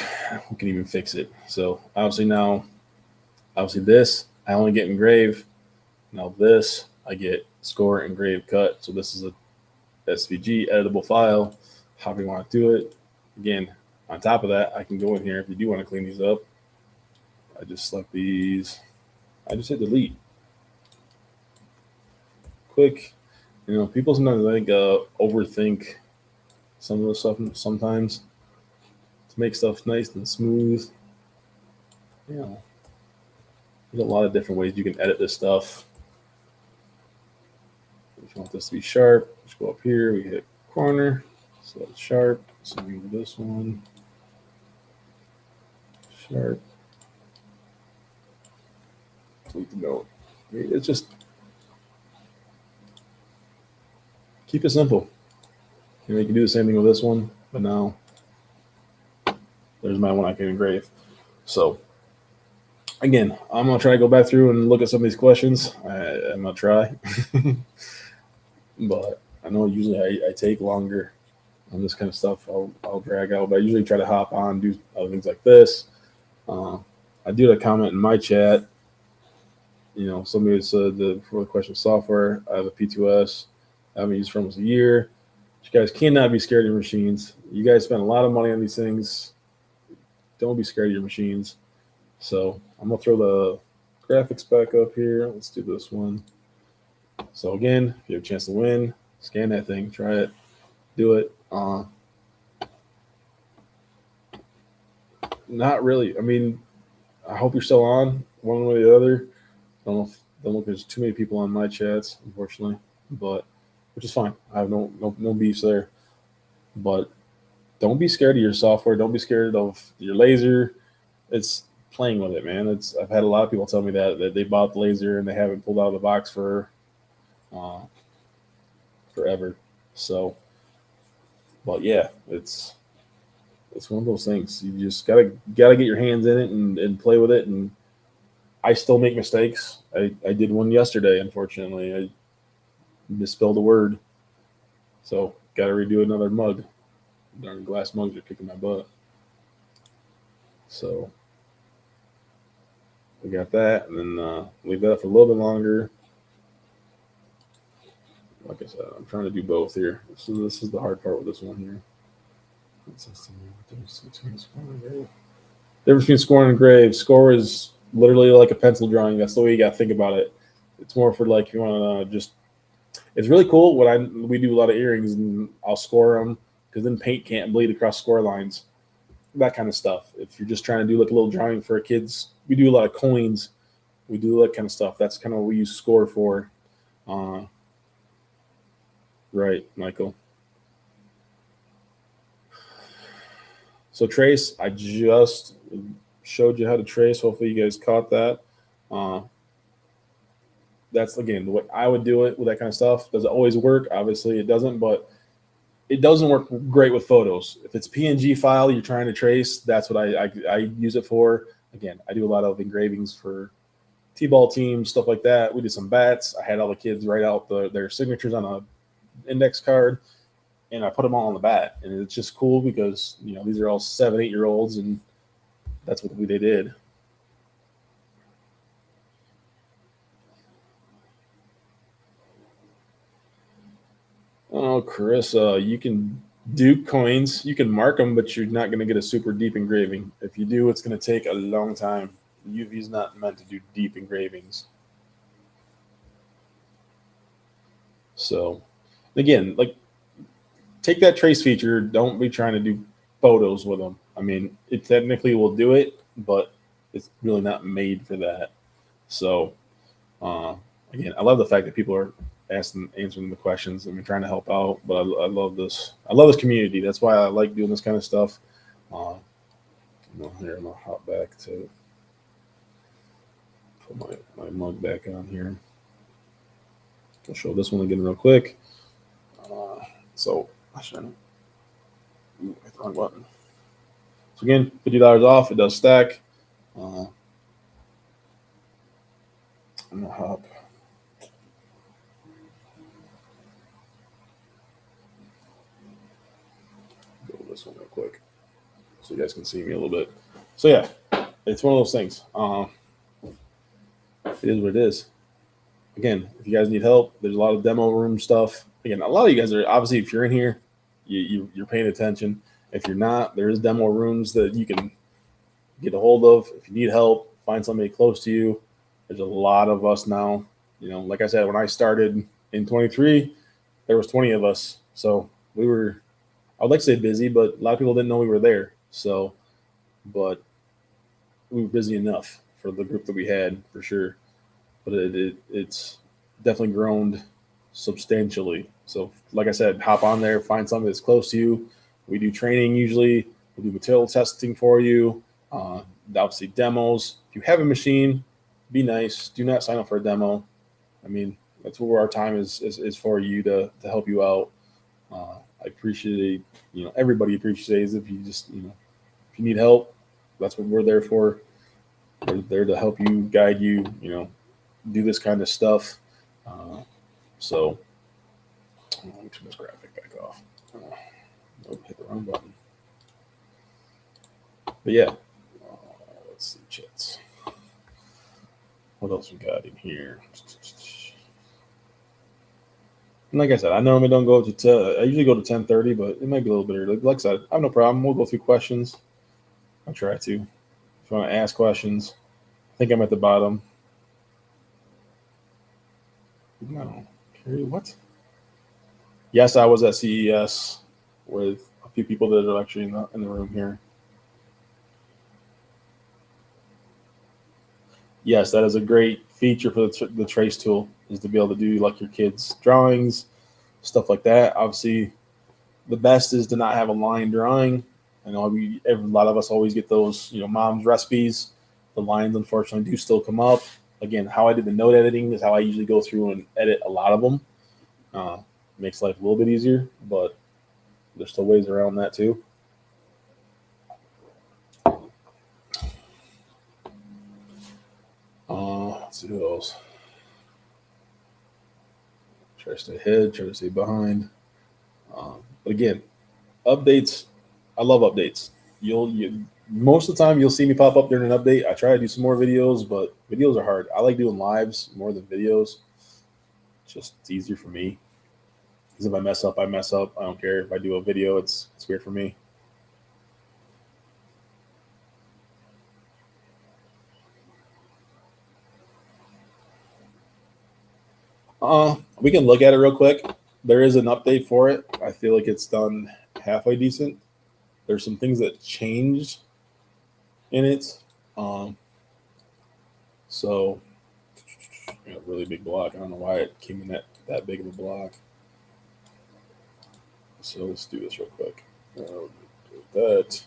We can even fix it. So obviously this I only get engrave. Now this I get score, engrave, cut. So this is a SVG editable file. However you want to do it. Again, on top of that, I can go in here if you do want to clean these up. I just select these. I just hit delete. Quick. People sometimes overthink some of the stuff sometimes to make stuff nice and smooth. There's a lot of different ways you can edit this stuff. If you want this to be sharp, just go up here. We hit corner, so it's sharp. So we do this one. Sharp. Delete the note. It's just keep it simple. You can do the same thing with this one, but now there's my one I can engrave. So again, I'm gonna try to go back through and look at some of these questions. I'm gonna try, but I know usually I take longer on this kind of stuff. I'll drag out, but I usually try to hop on, do other things like this. I do a comment in my chat. Somebody said for the question of software, I have a P2S. I haven't used for almost a year. You guys cannot be scared of your machines. You guys spend a lot of money on these things. Don't be scared of your machines. So I'm going to throw the graphics back up here. Let's do this one. So again, if you have a chance to win, scan that thing, try it, do it. Not really. I mean, I hope you're still on one way or the other. I don't know if there's too many people on my chats, unfortunately, but which is fine. I have no beefs there. But don't be scared of your software. Don't be scared of your laser. It's playing with it, man. I've had a lot of people tell me that they bought the laser and they haven't pulled out of the box for forever. So, but yeah, it's one of those things. You just gotta get your hands in it and play with it. And I still make mistakes. I did one yesterday, unfortunately. I misspelled a word. So gotta redo another mug. Darn glass mugs are kicking my butt. So we got that, and then leave that up for a little bit longer. Like I said, I'm trying to do both here. So this is the hard part with this one here. Difference between score and engrave. Score is literally like a pencil drawing. That's the way you got to think about it. It's more for like if you want to just. It's really cool when we do a lot of earrings and I'll score them because then paint can't bleed across score lines. That kind of stuff. If you're just trying to do like a little drawing for kids, we do a lot of coins. We do that kind of stuff. That's kind of what we use score for. Right, Michael. So trace, I just showed you how to trace. Hopefully you guys caught that. That's, again, what I would do it with that kind of stuff. Does it always work? Obviously it doesn't, but it doesn't work great with photos. If it's PNG file you're trying to trace, that's what I use it for. Again, I do a lot of engravings for T-ball teams, stuff like that. We did some bats. I had all the kids write out their signatures on a index card, and I put them all on the bat. And it's just cool because, these are all 7-8-year-olds, and that's what they did. Oh, Carissa, you can do coins. You can mark them, but you're not going to get a super deep engraving. If you do, it's going to take a long time. UV's not meant to do deep engravings. So, again, like, take that trace feature. Don't be trying to do photos with them. I mean, it technically will do it, but it's really not made for that. So, again, I love the fact that people are answering the questions. I'm trying to help out, but I love this. I love this community. That's why I like doing this kind of stuff. Here, I'm gonna hop back to put my mug back on here. I'll show this one again real quick. So I should Wrong button. So again, $50 off. It does stack. I'm gonna hop. Go this one real quick so you guys can see me a little bit. So yeah, it's one of those things. It is what it is. Again, if you guys need help, there's a lot of demo room stuff. Again, a lot of you guys are obviously, if you're in here, you're paying attention. If you're not, there is demo rooms that you can get a hold of. If you need help, find somebody close to you. There's a lot of us now. You know, like I said, when I started in 23, there was 20 of us. So we were, I would like to say busy, but a lot of people didn't know we were there. So, but we were busy enough for the group that we had, for sure. But it's definitely grown substantially. So, like I said, hop on there, find something that's close to you. We do training usually. We do material testing for you. Obviously, demos. If you have a machine, be nice. Do not sign up for a demo. I mean, that's where our time is for you to help you out. I appreciate, everybody appreciates if you just, if you need help, that's what we're there for. We're there to help you, guide you, do this kind of stuff. So let me turn this graphic back off. Hit the wrong button. But yeah, let's see, chats. What else we got in here? And like I said, I normally don't go to 10. I usually go to 10:30, but it might be a little bit early. Like I said, I have no problem. We'll go through questions. I'll try to. If you want to ask questions, I think I'm at the bottom. No, Carrie, what? Yes, I was at CES with a few people that are actually in the room here. Yes, that is a great feature for the trace tool, is to be able to do like your kids' drawings, stuff like that. Obviously, the best is to not have a line drawing. I know a lot of us always get those, mom's recipes. The lines, unfortunately, do still come up. Again, how I did the note editing is how I usually go through and edit a lot of them. Makes life a little bit easier, but there's still ways around that too. Let's see who else. Try to stay ahead, try to stay behind. But again, updates. I love updates. Most of the time you'll see me pop up during an update. I try to do some more videos, but videos are hard. I like doing lives more than videos. It's easier for me. Because if I mess up, I mess up. I don't care. If I do a video, it's weird for me. We can look at it real quick. There is an update for it. I feel like it's done halfway decent. There's some things that changed in it. So a really big block. I don't know why it came in that big of a block. So let's do this real quick. That.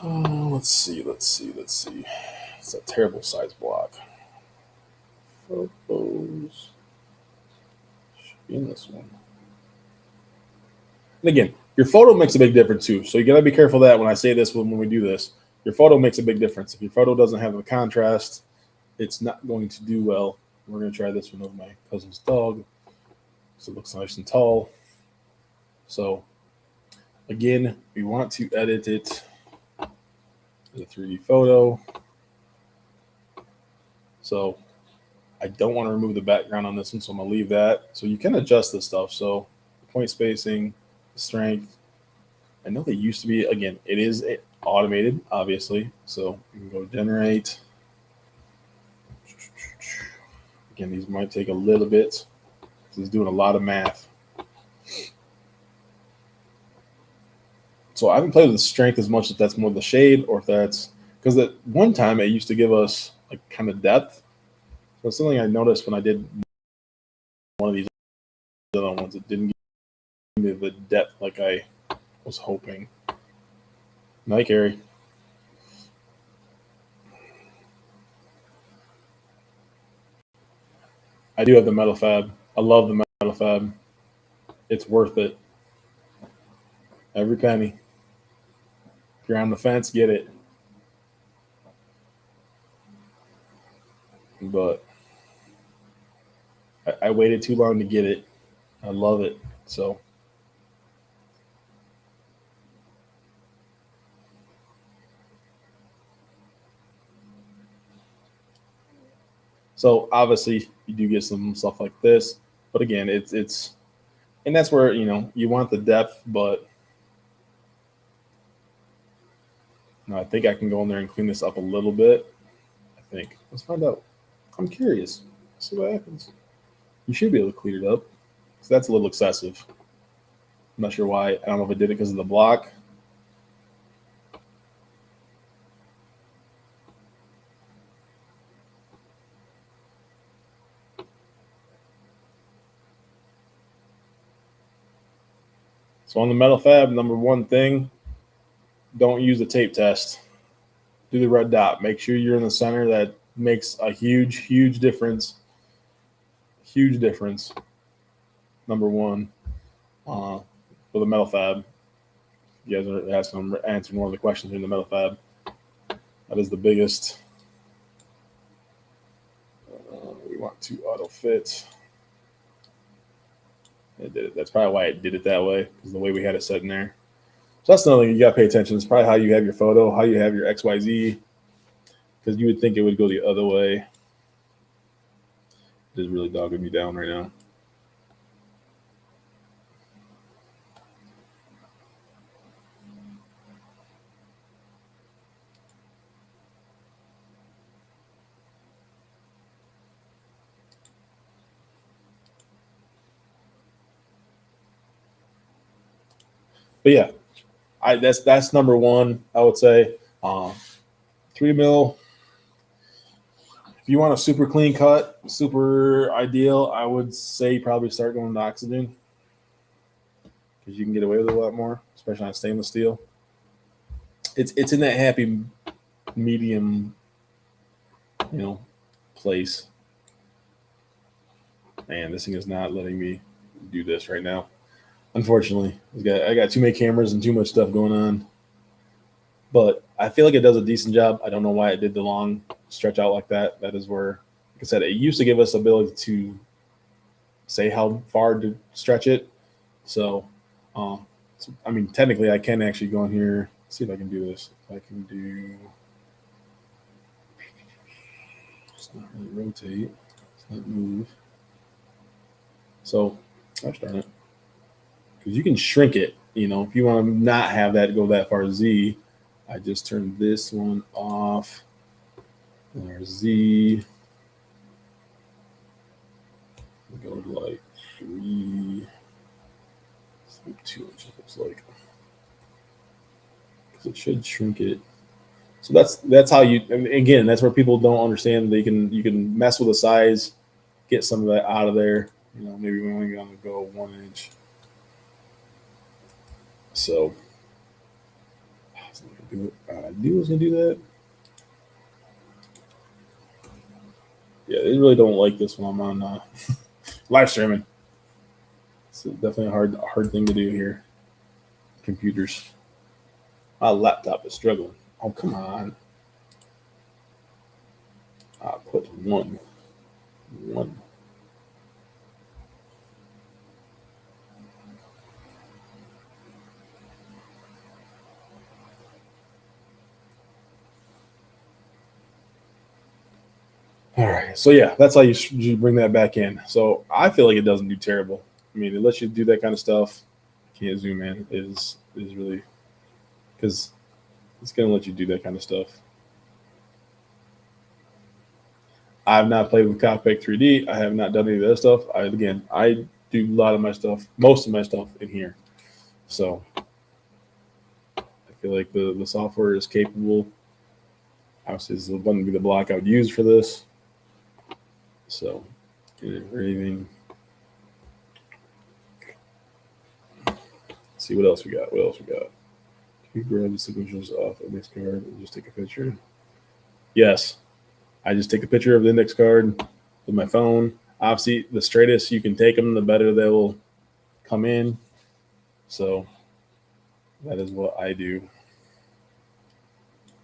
Let's see. It's a terrible size block. Photos. Should be in this one. And again, your photo makes a big difference too. So you gotta be careful of that when I say this, when we do this. Your photo makes a big difference. If your photo doesn't have the contrast, it's not going to do well. We're gonna try this one with my cousin's dog. So it looks nice and tall. So again, we want to edit it as a 3D photo. So I don't want to remove the background on this one, so I'm gonna leave that. So you can adjust this stuff. So point spacing, strength. I know they used to be, again, it is automated, obviously. So you can go generate. Again, these might take a little bit. It's doing a lot of math. So I haven't played with the strength as much, if that's more the shade or if that's, because at one time it used to give us like kind of depth. So it's something I noticed when I did one of these other ones. It didn't give me the depth like I was hoping. Night, Carrie. I do have the metal fab. I love the metal fab. It's worth it. Every penny. If you're on the fence, get it. But I waited too long to get it. I love it. So obviously you do get some stuff like this, but again, it's and that's where you want the depth, but I think I can go in there and clean this up a little bit. I think. Let's find out. I'm curious. See what happens. You should be able to clean it up. So that's a little excessive. I'm not sure why. I don't know if I did it because of the block. So on the metal fab, number one thing, don't use the tape test. Do the red dot. Make sure you're in the center. That makes a huge, huge difference. Huge difference. Number one, for the metal fab. You guys are asking, answering one of the questions in the metal fab. That is the biggest. We want to auto fit. It did it. That's probably why it did it that way, because the way we had it set in there. So that's another thing you got to pay attention. It's probably how you have your photo, how you have your XYZ, because you would think it would go the other way. It is really dogging me down right now. But yeah, that's number one. I would say 3 mil. If you want a super clean cut, super ideal, I would say probably start going to oxygen, because you can get away with it a lot more, especially on stainless steel. It's in that happy medium, place. Man, this thing is not letting me do this right now. Unfortunately, I got too many cameras and too much stuff going on. But I feel like it does a decent job. I don't know why it did the long stretch out like that. That is where, like I said, it used to give us the ability to say how far to stretch it. So, I mean, technically, I can actually go in here. See if I can do this. If I can do. It's not really rotate. It's not move. So, gosh darn it. Because you can shrink it, if you want to not have that go that far Z. I just turned this one off. There's Z. Go to like 3, 2 inches, looks like. Because it should shrink it. So that's how you. And again, that's where people don't understand. You can mess with the size, get some of that out of there. Maybe we're only gonna go 1 inch. So I knew I was gonna do that. Yeah, they really don't like this when I'm on live streaming. It's definitely a hard thing to do here. Computers. My laptop is struggling. Oh, come on. I put one. All right. So yeah, that's how you bring that back in. So I feel like it doesn't do terrible. I mean, it lets you do that kind of stuff. Can't zoom in. Is really, because it's gonna let you do that kind of stuff. I've not played with Cockpit 3D. I have not done any of that stuff. I do a lot of my stuff, most of my stuff in here. So I feel like the software is capable. Obviously, this wouldn't be the block I would use for this. So, engraving. See what else we got. Can you grab the signatures off the index card and just take a picture? Yes. I just take a picture of the index card with my phone. Obviously, the straightest you can take them, the better they will come in. So, That is what I do.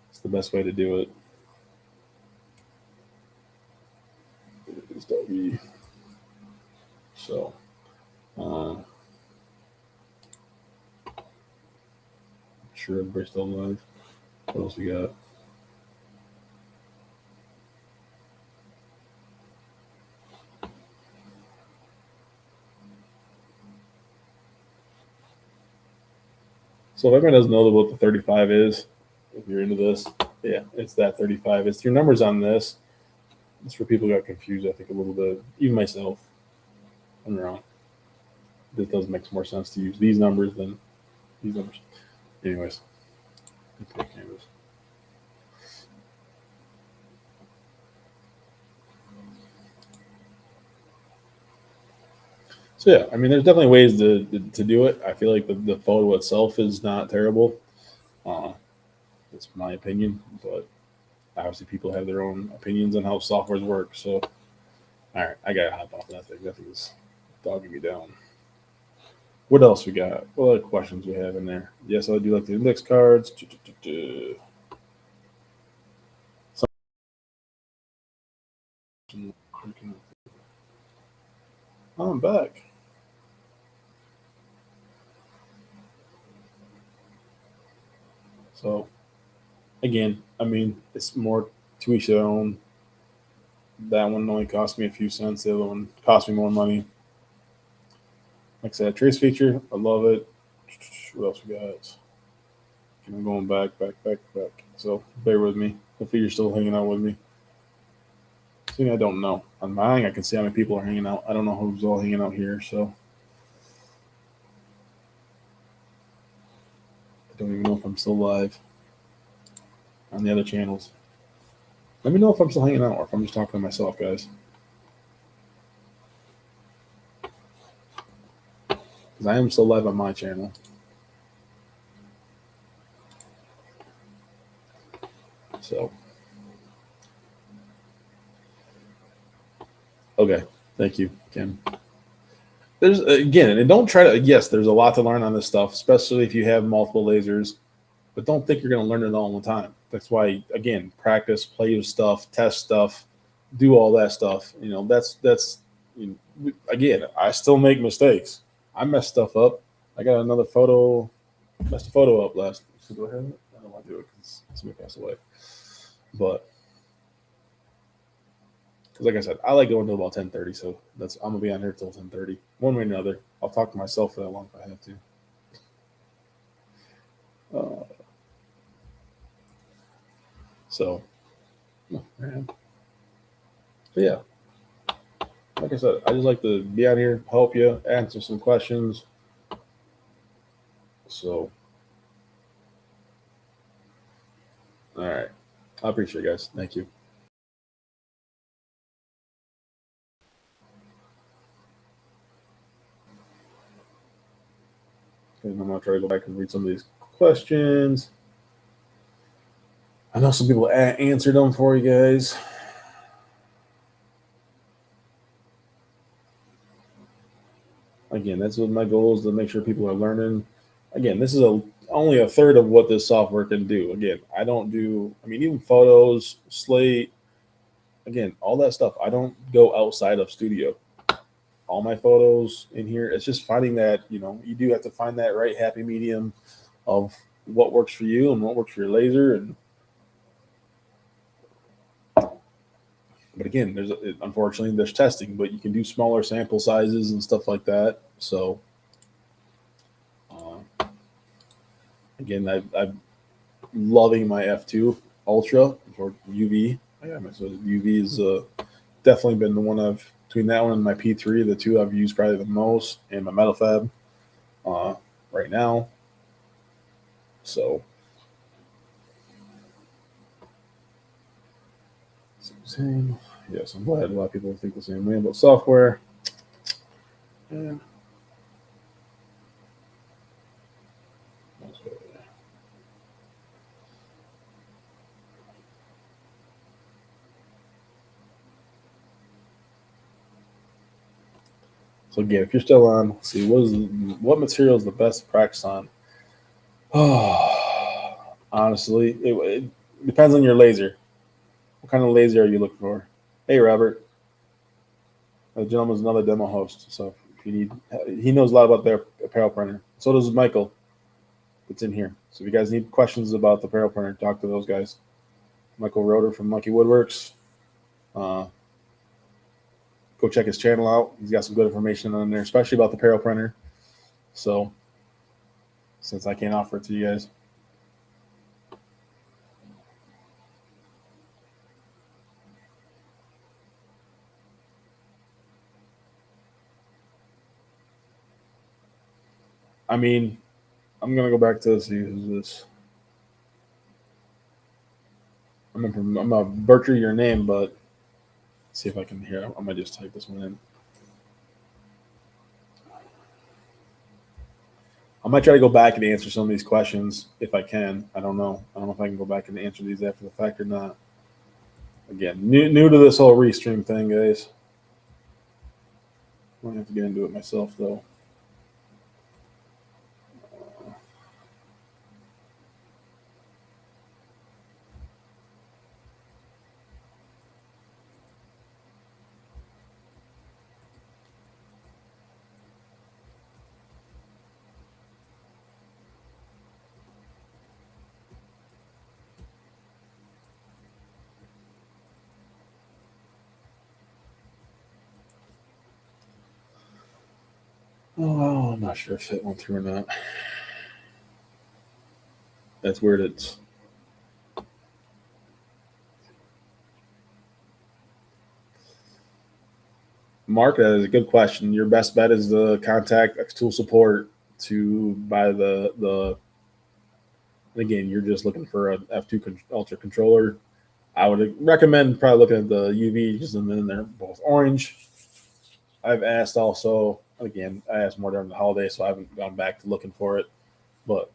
It's the best way to do it. Is W. So, I'm sure everybody's still alive. What else we got? So if everyone doesn't know what the 35 is, if you're into this, yeah, it's that 35. It's your numbers on this. It's where people got confused, I think, a little bit. Even myself. I'm wrong. This does make more sense to use these numbers than these numbers. Anyways, canvas. So yeah, I mean, there's definitely ways to do it. I feel like the photo itself is not terrible. That's my opinion, but obviously people have their own opinions on how softwares work. So, all right, I gotta hop off that thing. That thing is dogging me down. What else we got? What other questions we have in there? Yes, I do like the index cards. Oh, I'm back. So again, I mean, it's more to each their own. That one only cost me a few cents. The other one cost me more money. Like I said, trace feature, I love it. What else we got? I'm going back. So bear with me. Hopefully you're still hanging out with me. Thing I don't know. On mine, I can see how many people are hanging out. I don't know who's all hanging out here, so I don't even know if I'm still live on the other channels. Let me know if I'm still hanging out or if I'm just talking to myself, guys. Because I am still live on my channel. So, okay. Thank you, Kim. There's again, and don't try to. Yes, there's a lot to learn on this stuff, especially if you have multiple lasers. But don't think you're going to learn it all in time. That's why, again, practice, play with stuff, test stuff, do all that stuff. You know, that's you know, again, I still make mistakes. I mess stuff up. I got another photo, messed a photo up last. So go ahead. I don't want to do it because somebody passed away. But because, like I said, I like going till about 10:30. So that's I'm gonna be on here till 10:30. One way or another, I'll talk to myself for that long if I have to. Uh, so, oh, man. But yeah, like I said, I just like to be out here, help you, answer some questions. So, all right. I appreciate it, guys. Thank you. And I'm going to try to go back and read some of these questions. I know some people answered them for you guys. Again, that's what my goal is to make sure people are learning. Again, this is only a third of what this software can do. Again, I don't do, I mean, even photos, slate, again, all that stuff. I don't go outside of studio. All my photos in here, it's just finding that, you know, you do have to find that right happy medium of what works for you and what works for your laser. And but again, unfortunately there's testing, but you can do smaller sample sizes and stuff like that. So again, I'm loving my F2 Ultra for UV. Yeah, so UV is definitely been the one I've between that one and my P3, the two I've used probably the most, and my Metal Fab right now. So same. Yes, I'm glad a lot of people think the same way about software. And so again, if you're still on, let's see what material is the best practice on. Oh, honestly, it depends on your laser. What kind of laser are you looking for? Hey, Robert, the gentleman's another demo host, so if you need, he knows a lot about their apparel printer. So does Michael. That's in here. So if you guys need questions about the apparel printer, talk to those guys. Michael Roeder from Monkey Woodworks. Uh, go check his channel out. He's got some good information on there, especially about the apparel printer. So since I can't offer it to you guys. I mean, I'm gonna go back to see who's this. I'm gonna butcher your name, but see if I can hear. I might just type this one in. I might try to go back and answer some of these questions if I can. I don't know. I don't know if I can go back and answer these after the fact or not. Again, new to this whole restream thing, guys. I'm gonna have to get into it myself though. Oh, I'm not sure if it went through or not. That's weird. It's Mark. That is a good question. Your best bet is to contact xTool support to buy the. Again, you're just looking for a F2 Ultra controller. I would recommend probably looking at the UV, just and then they're both orange. I've asked also, again, I asked more during the holiday, so I haven't gone back to looking for it. But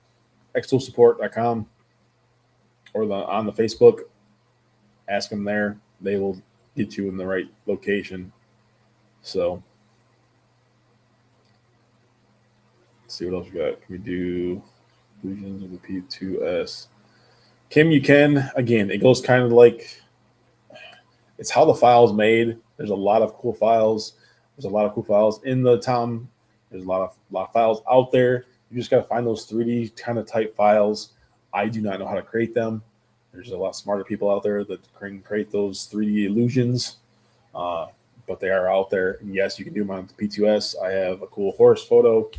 xtoolsupport.com or on the Facebook, ask them there. They will get you in the right location. So let's see what else we got. Can we do illusions of the P2S? Kim, you can. Again, it goes kind of like it's how the file's made. There's a lot of cool files. There's a lot of cool files in the Tom. There's a lot of files out there. You just got to find those 3D kind of type files. I do not know how to create them. There's a lot smarter people out there that can create those 3D illusions, but they are out there. And yes, you can do them on the P2S. I have a cool horse photo.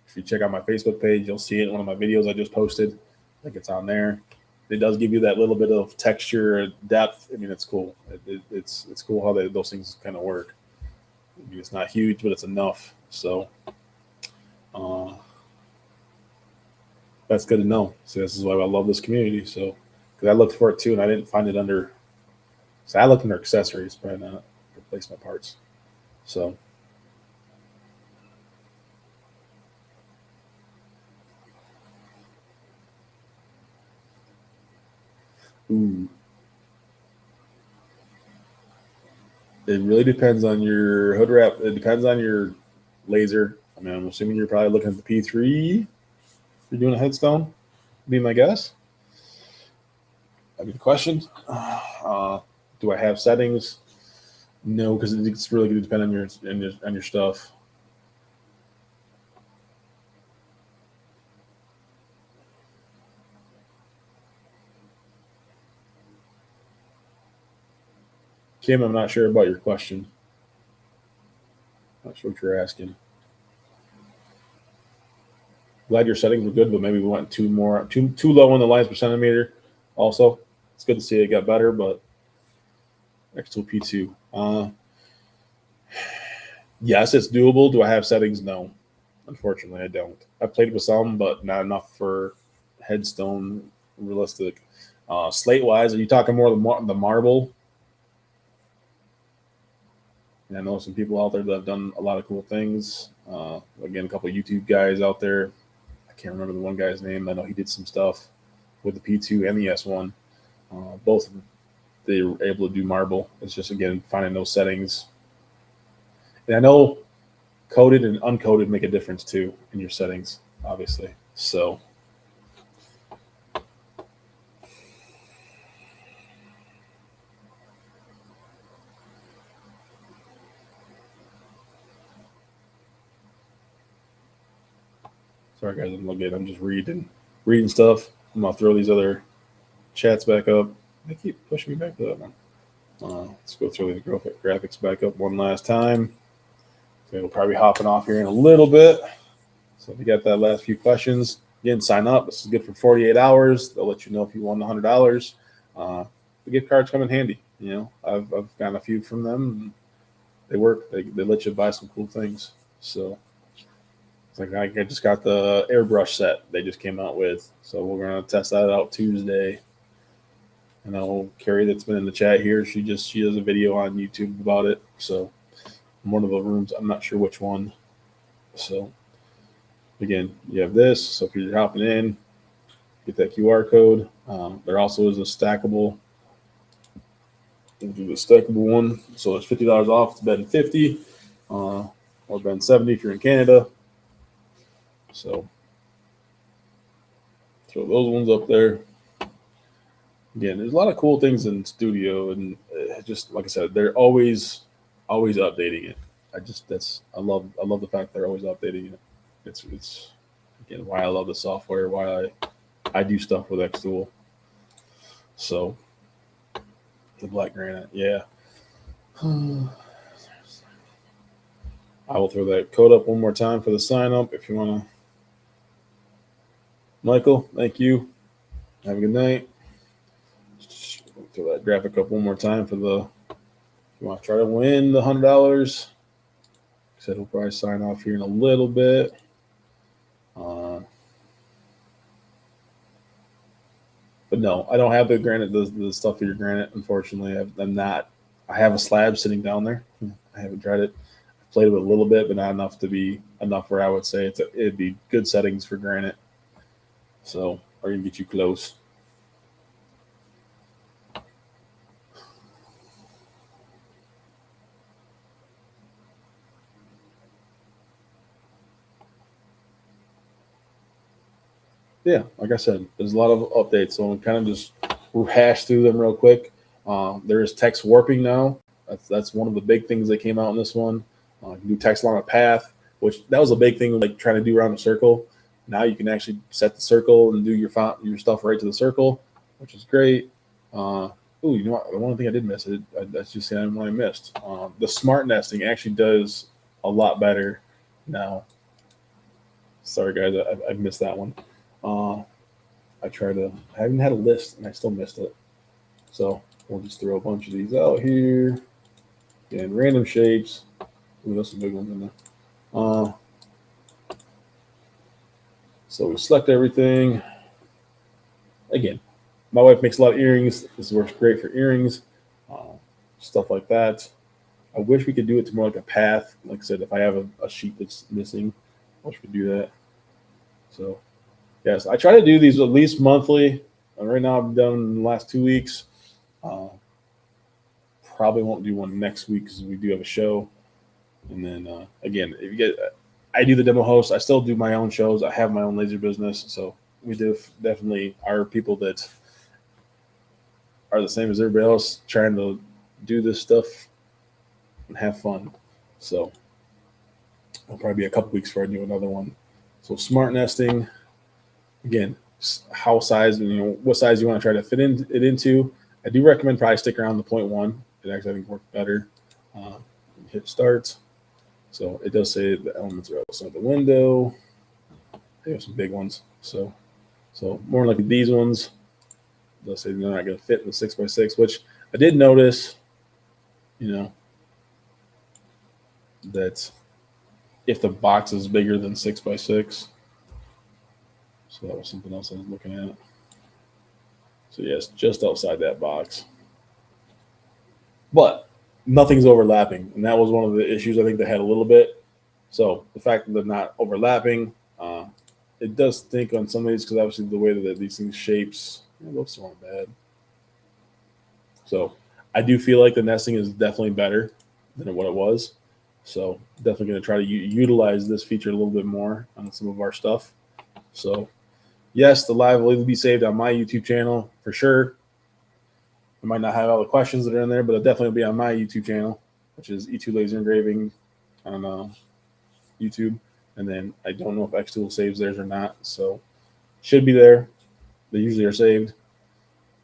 If you check out my Facebook page, you'll see it in one of my videos I just posted. I think it's on there. It does give you that little bit of texture, depth. I mean, it's cool. It's cool how those things kind of work. I mean, it's not huge, but it's enough. So that's good to know. So this is why I love this community. So because I looked for it too, and I didn't find it under. So I looked under accessories, but not replacement parts. So. Ooh. It really depends on your hood wrap. It depends on your laser. I mean, I'm assuming you're probably looking at the P3. You're doing a headstone. Be my guess. That'd be the question. Do I have settings? No, because it's really going to depend on your stuff. Kim, I'm not sure about your question. Not sure what you're asking. Glad your settings were good, but maybe we went too low on the lines per centimeter. Also, it's good to see it got better, but xTool P2. Yes, it's doable. Do I have settings? No. Unfortunately, I don't. I've played with some, but not enough for headstone realistic. Slate wise, are you talking more the marble? And I know some people out there that have done a lot of cool things. Again, a couple of YouTube guys out there. I can't remember the one guy's name. I know he did some stuff with the P2 and the S1. Both they were able to do marble. It's just again finding those settings. And I know Coded and uncoded make a difference too in your settings, obviously. So sorry guys, I'm just reading stuff. I'm gonna throw these other chats back up. They keep pushing me back to that one. Let's go through these graphics back up one last time. So we'll probably be hopping off here in a little bit. So if you got that last few questions, again, sign up. This is good for 48 hours. They'll let you know if you won $100. The gift cards come in handy. You know, I've gotten a few from them. And they work. They let you buy some cool things. So it's like I just got the airbrush set they just came out with. So we're gonna test that out Tuesday. I know Carrie that's been in the chat here. She does a video on YouTube about it. So in one of the rooms, I'm not sure which one. So again, you have this. So if you're hopping in, get that QR code. There also is a stackable. We'll do the stackable one. So it's $50 off. It's better than 50, or better than 70 if you're in Canada. So throw those ones up there. Again, there's a lot of cool things in Studio, and just like I said, they're always updating it. I love the fact they're always updating it. It's again why I love the software, why I do stuff with xTool. So the black granite, yeah. I will throw that code up one more time for the sign up if you want to. Michael, thank you. Have a good night. Throw that graphic up one more time for the. If you want to try to win the $100, I said we'll probably sign off here in a little bit. But no, I don't have the granite, the stuff for your granite. Unfortunately, I'm not. I have a slab sitting down there. I haven't tried it. I've played with it a little bit, but not enough to be enough where I would say it'd be good settings for granite. So, or even get you close. Yeah, like I said, there's a lot of updates, so I'm kind of just rehash through them real quick. There is text warping now. That's one of the big things that came out in this one. You can do text along a path, which that was a big thing, like trying to do around a circle. Now you can actually set the circle and do your stuff right to the circle, which is great. You know what? The one thing I did miss, that's just saying what I missed. The smart nesting actually does a lot better now. Sorry, guys, I missed that one. I haven't had a list and I still missed it. So we'll just throw a bunch of these out here. And random shapes. Ooh, there's some big ones in there. So we select everything. Again, my wife makes a lot of earrings. This works great for earrings, stuff like that. I wish we could do it to more like a path. Like I said, if I have a sheet that's missing, I wish we could do that. So, yes, I try to do these at least monthly. Right now, I've done in the last 2 weeks. Probably won't do one next week because we do have a show. And then, again, if you get, I do the demo host. I still do my own shows. I have my own laser business. So we definitely are people that are the same as everybody else, trying to do this stuff and have fun. So it'll probably be a couple weeks before I do another one. So smart nesting, again, what size you want to try to fit it into. I do recommend probably stick around the 0.1. It actually, I think, worked better. Hit start. So it does say the elements are outside the window. They have some big ones. So more like these ones, they'll say they're not going to fit in the 6x6, which I did notice, that if the box is bigger than 6x6, so that was something else I was looking at. So yes, just outside that box. But nothing's overlapping, and that was one of the issues I think they had a little bit. So the fact that they're not overlapping, it does think on some of these, because obviously the way that these things shapes, those aren't bad. So I do feel like the nesting is definitely better than what it was. So definitely going to try to utilize this feature a little bit more on some of our stuff. So yes, the live will be saved on my YouTube channel for sure. I might not have all the questions that are in there, but it'll definitely be on my YouTube channel, which is E2 Laser Engraving on YouTube. And then I don't know if xTool saves theirs or not. So should be there. They usually are saved.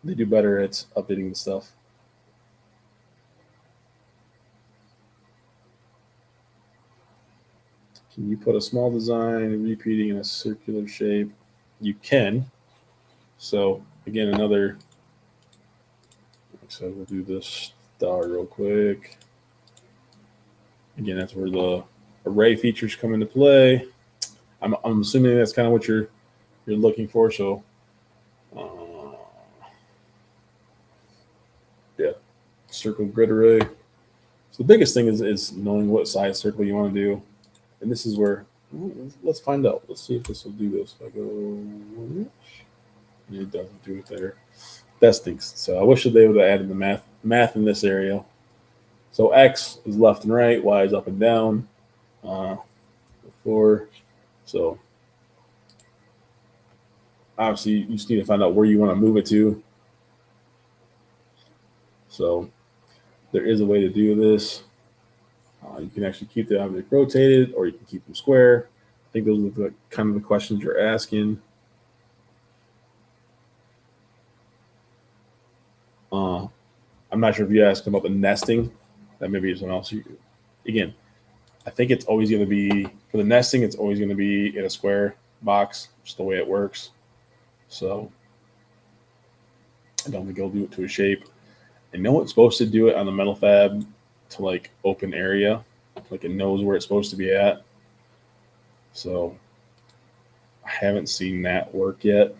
They do better at updating the stuff. Can you put a small design repeating in a circular shape? You can. So again, another, so we'll do this star real quick. Again, that's where the array features come into play. I'm assuming that's kind of what you're looking for. So yeah, circle grid array. So the biggest thing is knowing what size circle you want to do. And this is where, let's find out. Let's see if this will do this. If I go, it doesn't do it there. That stinks. So I wish that they would have added the math in this area. So X is left and right, Y is up and down. Before, so obviously you just need to find out where you want to move it to. So there is a way to do this. You can actually keep the object rotated, or you can keep them square. I think those are the kind of the questions you're asking. I'm not sure if you asked about the nesting. That may be something else. Again, I think it's always going to be, for the nesting, it's always going to be in a square box, just the way it works. So I don't think it'll do it to a shape. I know it's supposed to do it on the metal fab to like open area, like it knows where it's supposed to be at. So I haven't seen that work yet,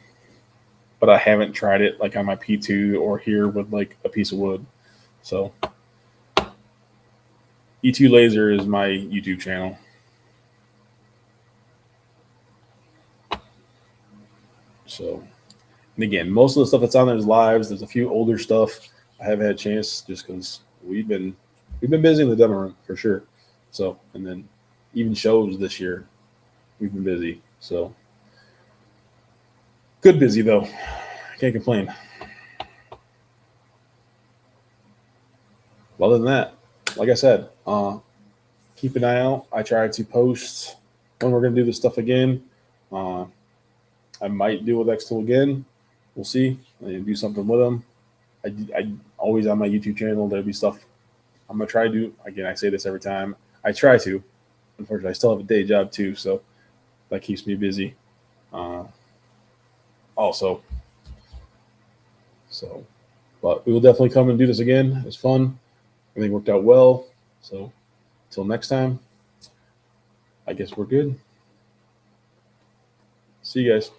but I haven't tried it like on my P2 or here with like a piece of wood. So E2 Laser is my YouTube channel. So, and again, most of the stuff that's on there is lives. There's a few older stuff I haven't had a chance just because we've been busy in the demo room for sure. So, and then even shows this year, we've been busy. So, good busy though. Can't complain. Other than that, like I said, keep an eye out. I try to post when we're going to do this stuff again. I might do with xTool again. We'll see. I do something with them. I always on my YouTube channel, there'll be stuff I'm going to try to do. Again, I say this every time. I try to. Unfortunately, I still have a day job too, so that keeps me busy. Also. So, but we will definitely come and do this again. It was fun. Everything worked out well. So, until next time, I guess we're good. See you guys.